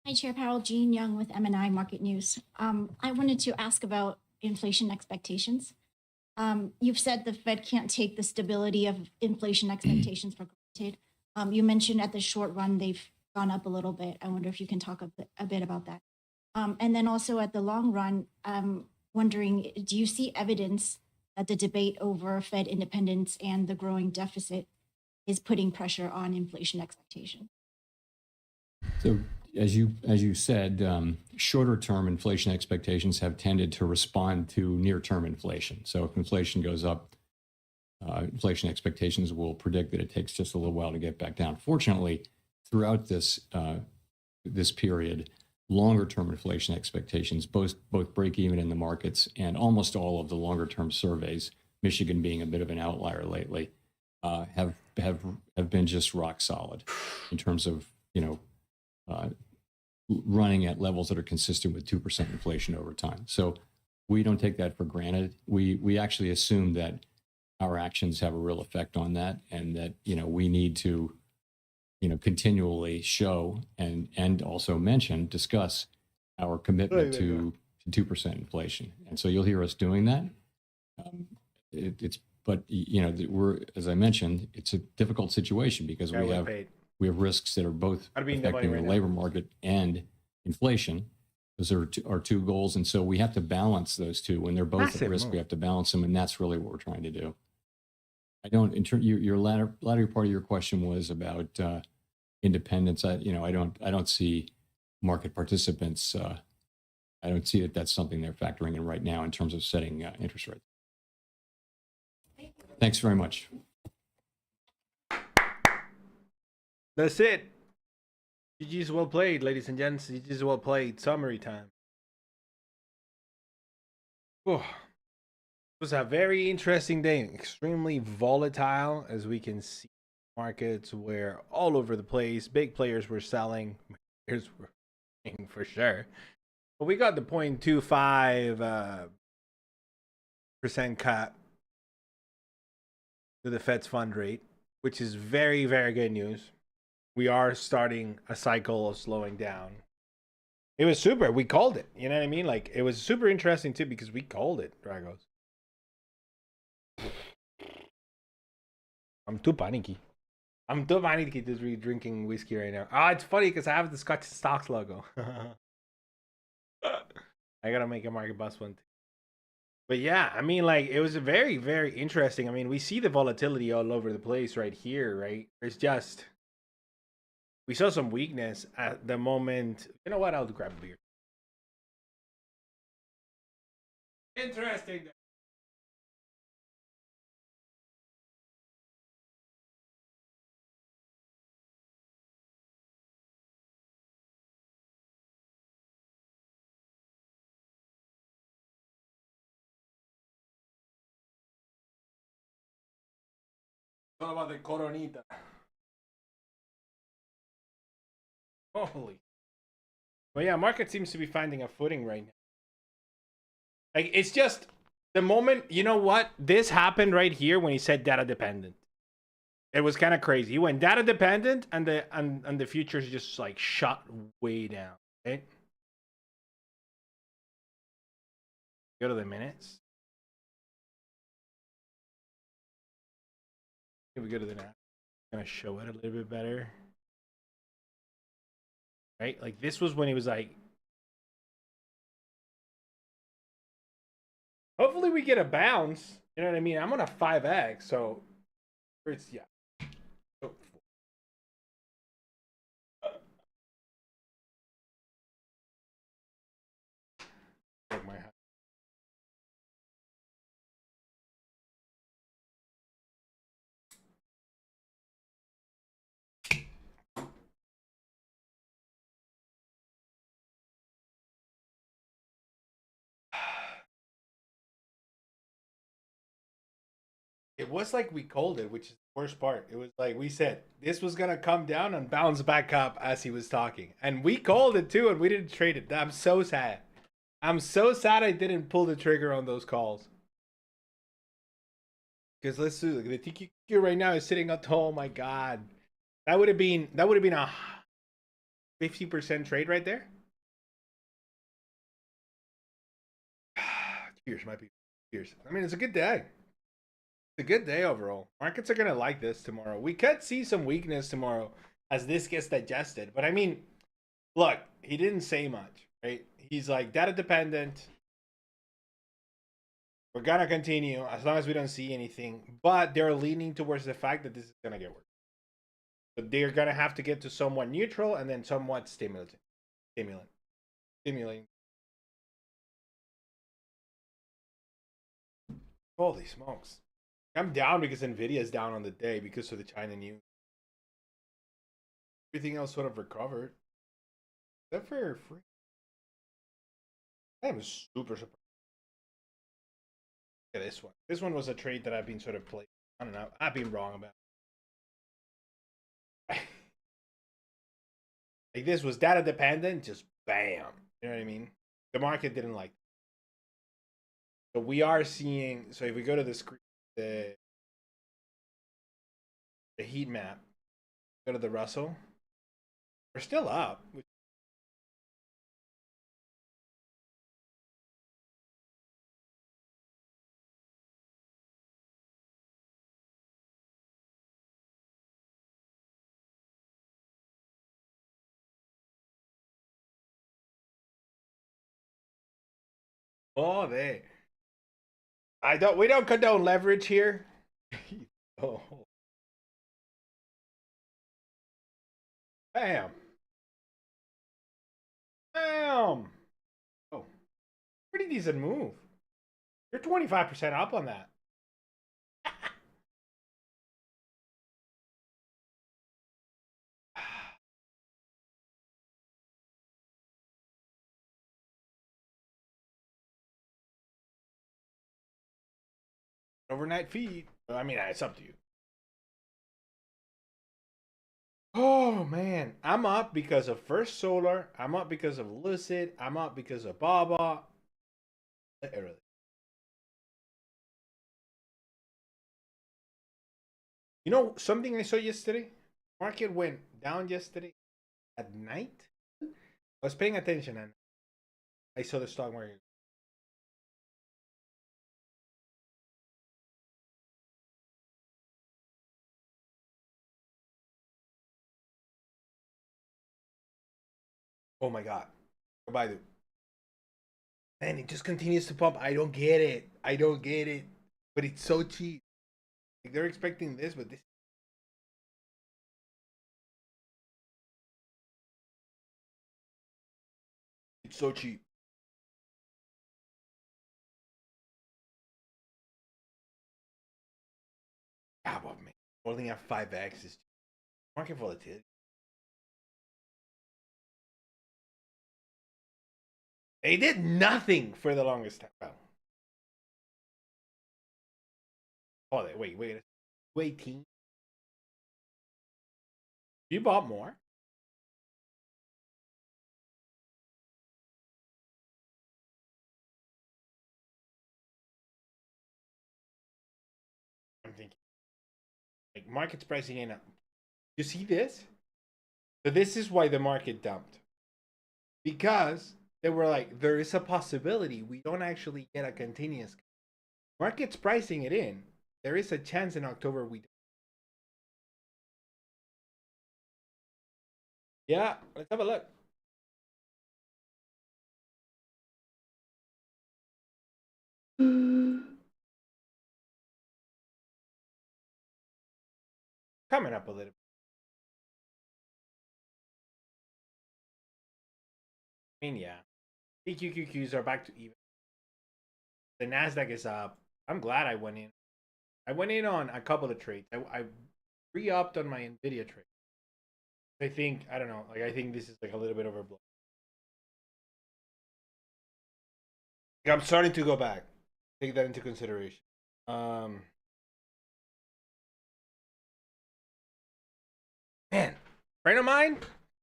Hi, Chair Powell. Jean Young with M&I Market News. I wanted to ask about inflation expectations. You've said the Fed can't take the stability of inflation expectations for granted. You mentioned at the short run, they've gone up a little bit. I wonder if you can talk a bit about that. And then also at the long run, wondering, do you see evidence that the debate over Fed independence and the growing deficit is putting pressure on inflation expectations? So as you said, shorter term inflation expectations have tended to respond to near term inflation. So if inflation goes up, inflation expectations will predict that it takes just a little while to get back down. Fortunately, throughout this period, longer term inflation expectations both break even in the markets, and almost all of the longer term surveys, Michigan being a bit of an outlier lately, have been just rock solid in terms of running at levels that are consistent with 2% inflation over time. So we don't take that for granted. We actually assume that our actions have a real effect on that, and that we need to continually show and also discuss our commitment to 2% inflation. And so you'll hear us doing that. But we're, as I mentioned, it's a difficult situation because we have risks that are both affecting the labor market and inflation. Those are our two goals. And so we have to balance those two. When they're both at risk, we have to balance them. And that's really what we're trying to do. Your latter part of your question was about independence. I don't see market participants. I don't see that that's something they're factoring in right now in terms of setting interest rates. Thanks very much. That's it. GG's well played, ladies and gents. GG's well played. Summary time. Oh, it was a very interesting day. Extremely volatile, as we can see. Markets were all over the place. Big players were selling. Players were buying for sure. But we got the 0.25% cut to the Fed's fund rate, which is very, very good news. We are starting a cycle of slowing down. It was super. We called it. You know what I mean? Like, it was super interesting too because we called it, Dragos. I'm too panicky. I'm too panicky to be drinking whiskey right now. Ah, it's funny because I have the Scotch Stocks logo. I gotta make a market bus one too. But yeah, I mean, like, it was a very, very interesting. I mean, we see the volatility all over the place right here, right? It's just, we saw some weakness at the moment. You know what? I'll grab a beer. Interesting. What about the Coronita? Holy. But yeah, market seems to be finding a footing right now. Like, it's just the moment, you know what? This happened right here when he said data dependent. It was kind of crazy. He went data dependent, and the futures just like shot way down. Okay. Go to the minutes. If we go to the nap, I'm gonna show it a little bit better. Right? Like, this was when he was like, hopefully we get a bounce. You know what I mean? I'm on a 5x, so it's, yeah. Oh. Take my hat. It was like we called it, which is the worst part. It was like we said this was gonna come down and bounce back up as he was talking, and we called it too, and we didn't trade it. I'm so sad. I'm so sad I didn't pull the trigger on those calls. Because let's do the TQQ right now is sitting up. Oh my god, that would have been a 50% trade right there. Cheers, might be cheers. I mean, it's a good day. It's a good day overall. Markets are gonna like this tomorrow. We could see some weakness tomorrow as this gets digested. But I mean, look, he didn't say much, right? He's like data dependent. We're gonna continue as long as we don't see anything. But they're leaning towards the fact that this is gonna get worse. So they're gonna have to get to somewhat neutral and then somewhat stimulating. Holy smokes. I'm down because Nvidia is down on the day because of the China news. Everything else sort of recovered. Except for free. I am super surprised. Look at this one. This one was a trade that I've been sort of playing. I don't know. I've been wrong about it. Like this was data dependent, just bam. You know what I mean? The market didn't like it. So we are seeing, so if we go to the screen, the heat map, go to the Russell, we're still up. Oh, they. We don't condone leverage here. Oh. Bam. Bam. Oh. Pretty decent move. You're 25% up on that. Overnight feed. I mean, it's up to you. Oh man, I'm up because of First Solar. I'm up because of Lucid. I'm up because of Baba. Literally. You know something I saw yesterday? Market went down yesterday at night. I was paying attention and I saw the stock market. Oh my god. Baidu. And it just continues to pump. I don't get it. I don't get it. But it's so cheap. Like they're expecting this, but this. It's so cheap. Ah, but man, holding at 5x is market volatility. They did nothing for the longest time. Well, oh, wait, team. You bought more? I'm thinking. Like market's pricing in. You see this? So this is why the market dumped. Because they were like, there is a possibility we don't actually get a continuous. Market's pricing it in. There is a chance in October we don't. Yeah, let's have a look. Coming up a little bit. I mean, yeah. EQQQs are back to even. The NASDAQ is up. I'm glad I went in. I went in on a couple of trades. I re-upped on my NVIDIA trade. I think, I don't know, like I think this is like a little bit overblown. Like, I'm starting to go back. Take that into consideration. Man, friend of mine,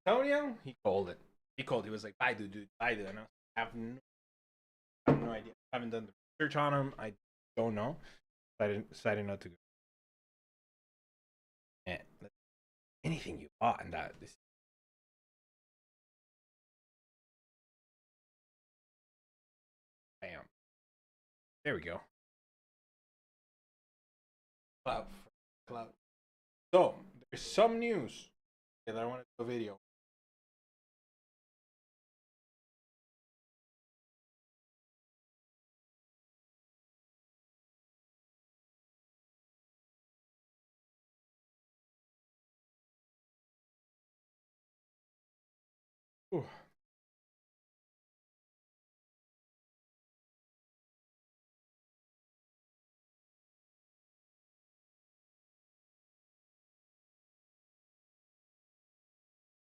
Antonio, he called it. He was like, Baidu, dude, Baidu. And I have no idea. I haven't done the research on him. I don't know. Decided not to go. Man, anything you bought in that. Bam. There we go. Cloud. So, there's some news that I wanted to do a video. Ooh.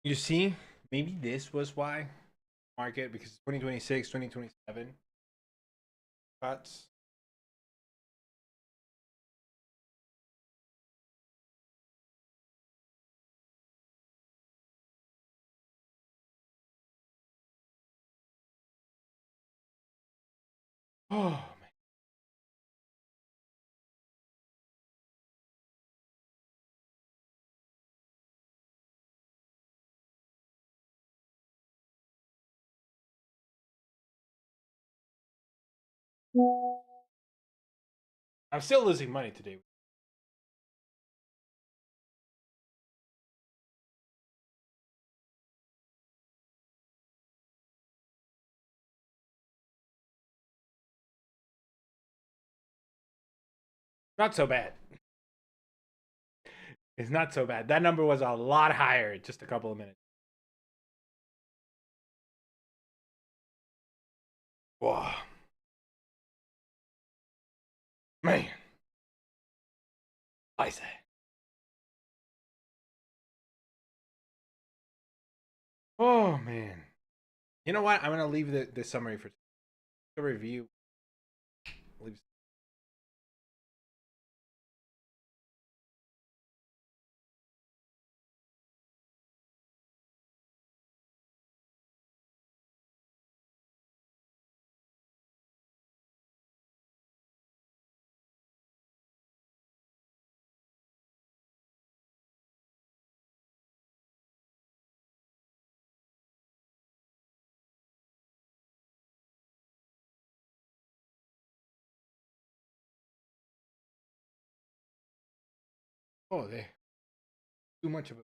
You see, maybe this was why market, because 2026, 2027 cuts. Oh man. I'm still losing money today. Not so bad. It's not so bad. That number was a lot higher just a couple of minutes. Wow. Man. I say. Oh man. You know what? I'm gonna leave the summary for the review. Leave. Oh, they too much of a.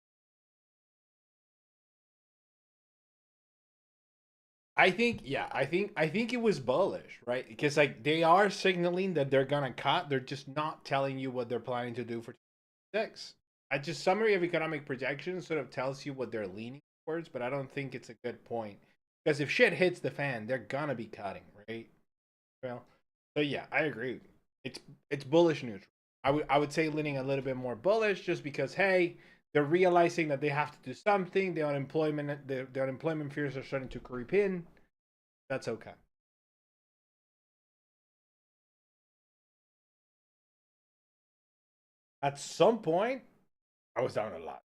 I think, yeah, I think it was bullish, right? Because like they are signaling that they're gonna cut. They're just not telling you what they're planning to do for 2026. I just summary of economic projections sort of tells you what they're leaning towards, but I don't think it's a good point. Because if shit hits the fan, they're gonna be cutting, right? Well, so yeah, I agree. It's bullish neutral. I would say leaning a little bit more bullish just because hey, they're realizing that they have to do something. The unemployment fears are starting to creep in. That's okay. At some point, I was down a lot.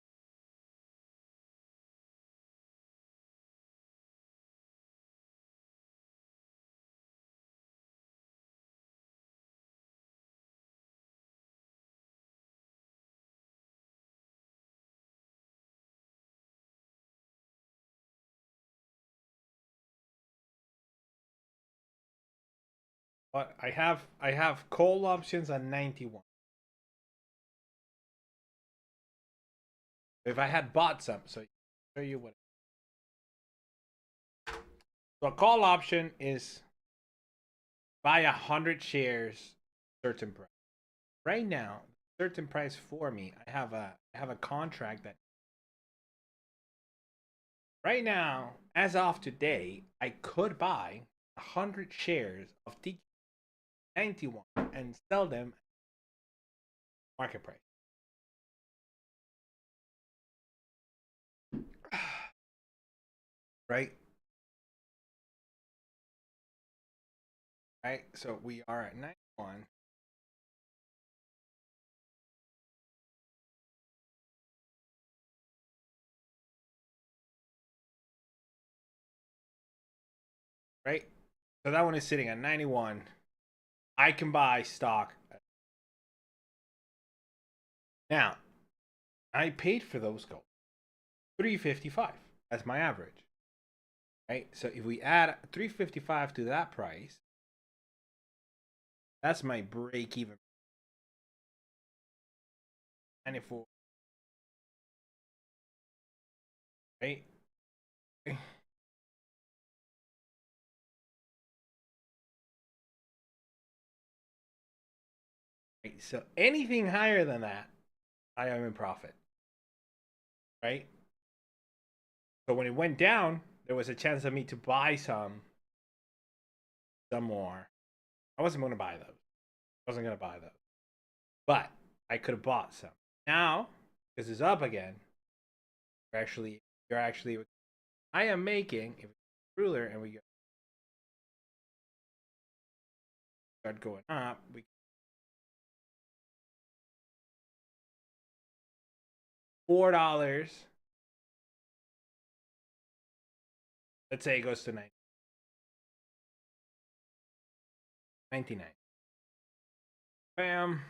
But I have call options at 91. If I had bought some, so show you what. So a call option is buy 100 shares, certain price. Right now, certain price for me, I have a contract that right now, as of today, I could buy 100 shares of T91 and sell them market price. Right? Right? So we are at 91. right? So that one is sitting at 91. I can buy stock. Now, I paid for those goals. 355. That's my average. Right? So if we add 355 to that price, that's my break even. 94. Right? Right? So anything higher than that, I am in profit. Right? So when it went down, there was a chance of me to buy some more. I wasn't going to buy those. I wasn't going to buy those. But I could have bought some. Now, because it's up again, you're actually, I am making, if it's ruler and we start going up, we $4. Let's say it goes to 99. Bam.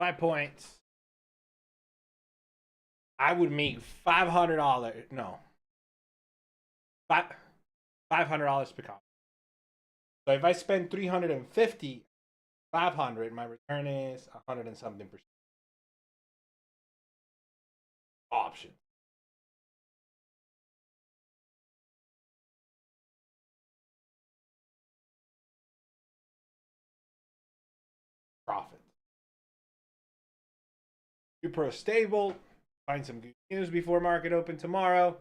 $5. I would make $500. No, $500 per copy. So if I spend 350, 500, my return is 100 and something percent. Option. Profit. Pro stable. Find some good news before market open tomorrow.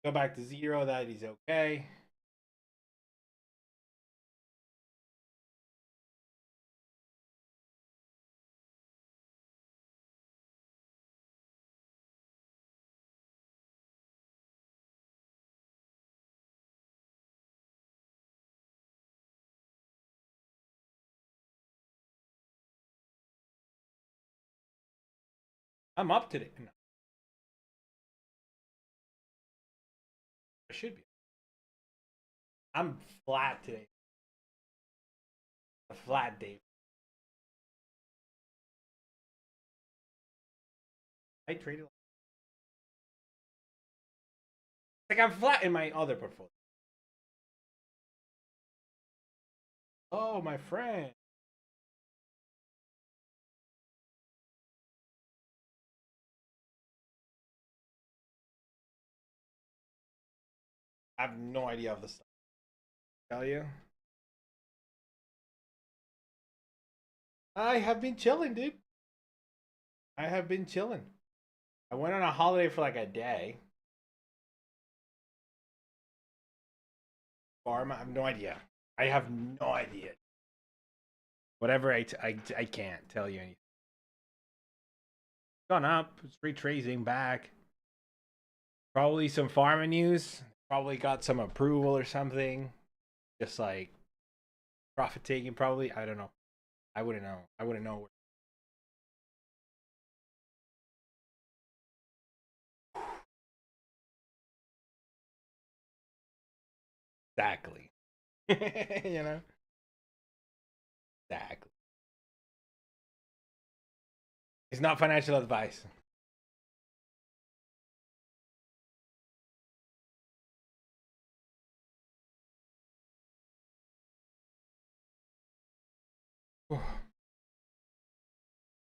Go back to 0. That is okay. I'm up today. No. I should be. I'm flat today. A flat day. I traded. Like I'm flat in my other portfolio. Oh, my friend. I have no idea of the stuff. Tell you. I have been chilling, dude. I have been chilling. I went on a holiday for like a day. Farm, I have no idea. I have no idea. Whatever, I can't tell you anything. Gone up. It's retracing back. Probably some farming news. Probably got some approval or something. Just like profit taking, probably. I don't know. I wouldn't know. I wouldn't know. Exactly. You know? Exactly. It's not financial advice.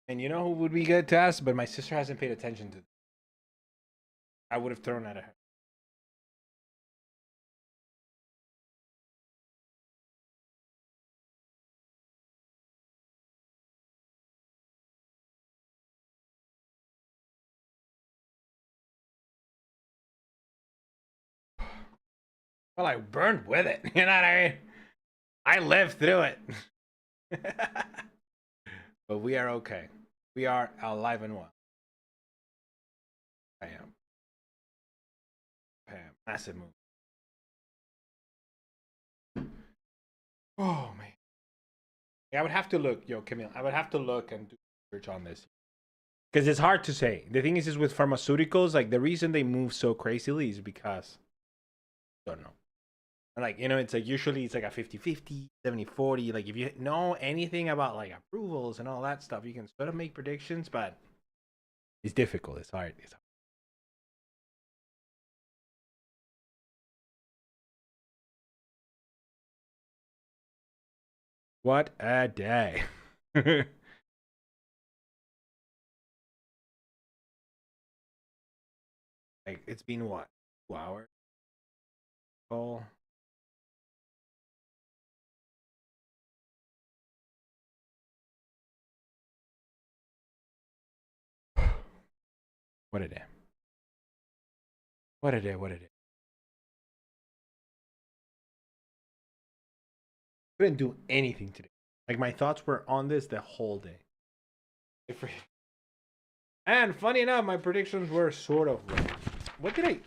And you know who would be good to ask? But my sister hasn't paid attention to. I would have thrown that at her. Well, I burned with it. You know what I mean? I lived through it. But we are okay. We are alive and well. I am. Massive move. Oh man. Yeah, I would have to look, yo, Camille. I would have to look and do research on this. Because it's hard to say. The thing is with pharmaceuticals, like the reason they move so crazily is because I don't know. Like, you know, it's like usually it's like a 50-50, 70-40. Like if you know anything about like approvals and all that stuff, you can sort of make predictions, but it's difficult. It's hard. It's hard. What a day. Like it's been what? 2 hours? Oh. What a day. What a day. What a day. Couldn't do anything today. Like my thoughts were on this the whole day. And funny enough, my predictions were sort of right. What did I?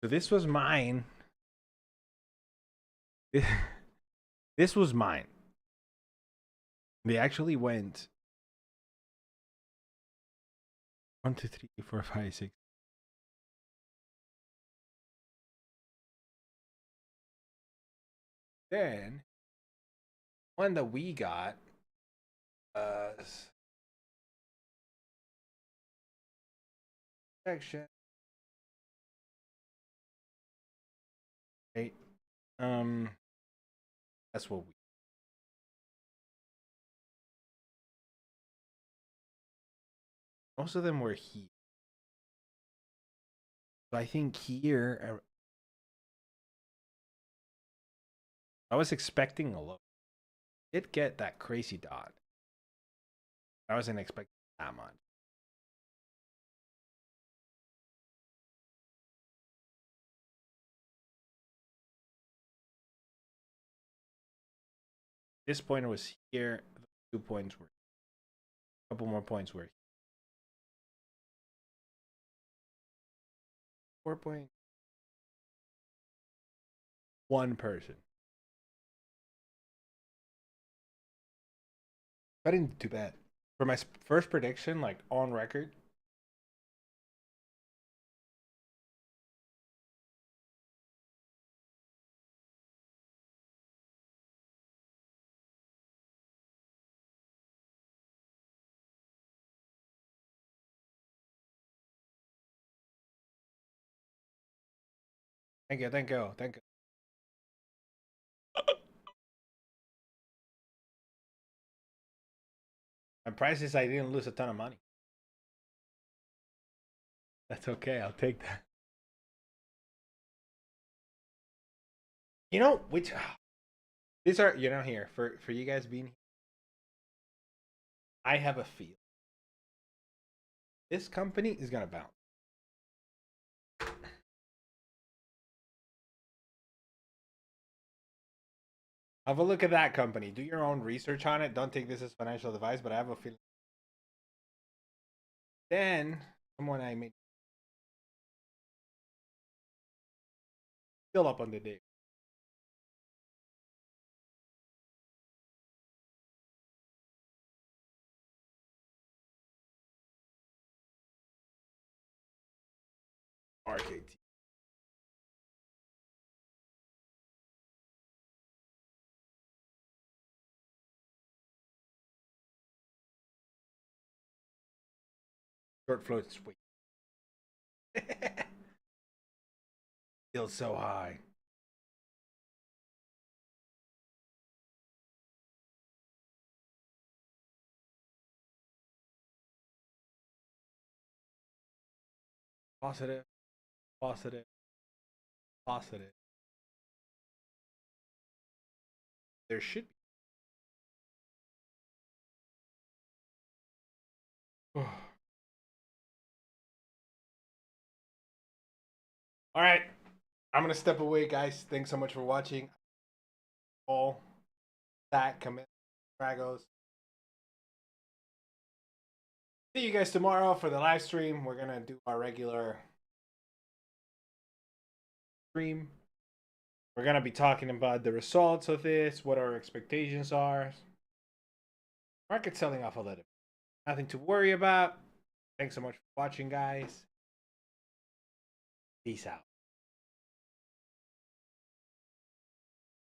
So this was mine. This was mine. They actually went 1, 2, 3, 4, 5, 6. Then one that we got section 8. That's what we. Most of them were here. So I think here I was expecting a low. Did get that crazy dot. I wasn't expecting that much. This point was here. 2 points were. A couple more points were. 4 points. One person. I didn't do bad. For my first prediction, like on record, thank you, thank you, thank you. My price is I didn't lose a ton of money. That's okay. I'll take that. You know which these are here for you guys being here. I have a feel this company is gonna bounce. Have a look at that company. Do your own research on it. Don't take this as financial advice, but I have a feeling. Then someone I made still up on the day. RKT. Short float sweet. Feels so high. Positive, positive, positive. There should be. All right. I'm gonna step away, guys. Thanks so much for watching. All that commit Dragos. See you guys tomorrow for the live stream. We're gonna do our regular stream. We're gonna be talking about the results of this, what our expectations are. Market selling off a little bit. Nothing to worry about. Thanks so much for watching, guys. Peace out.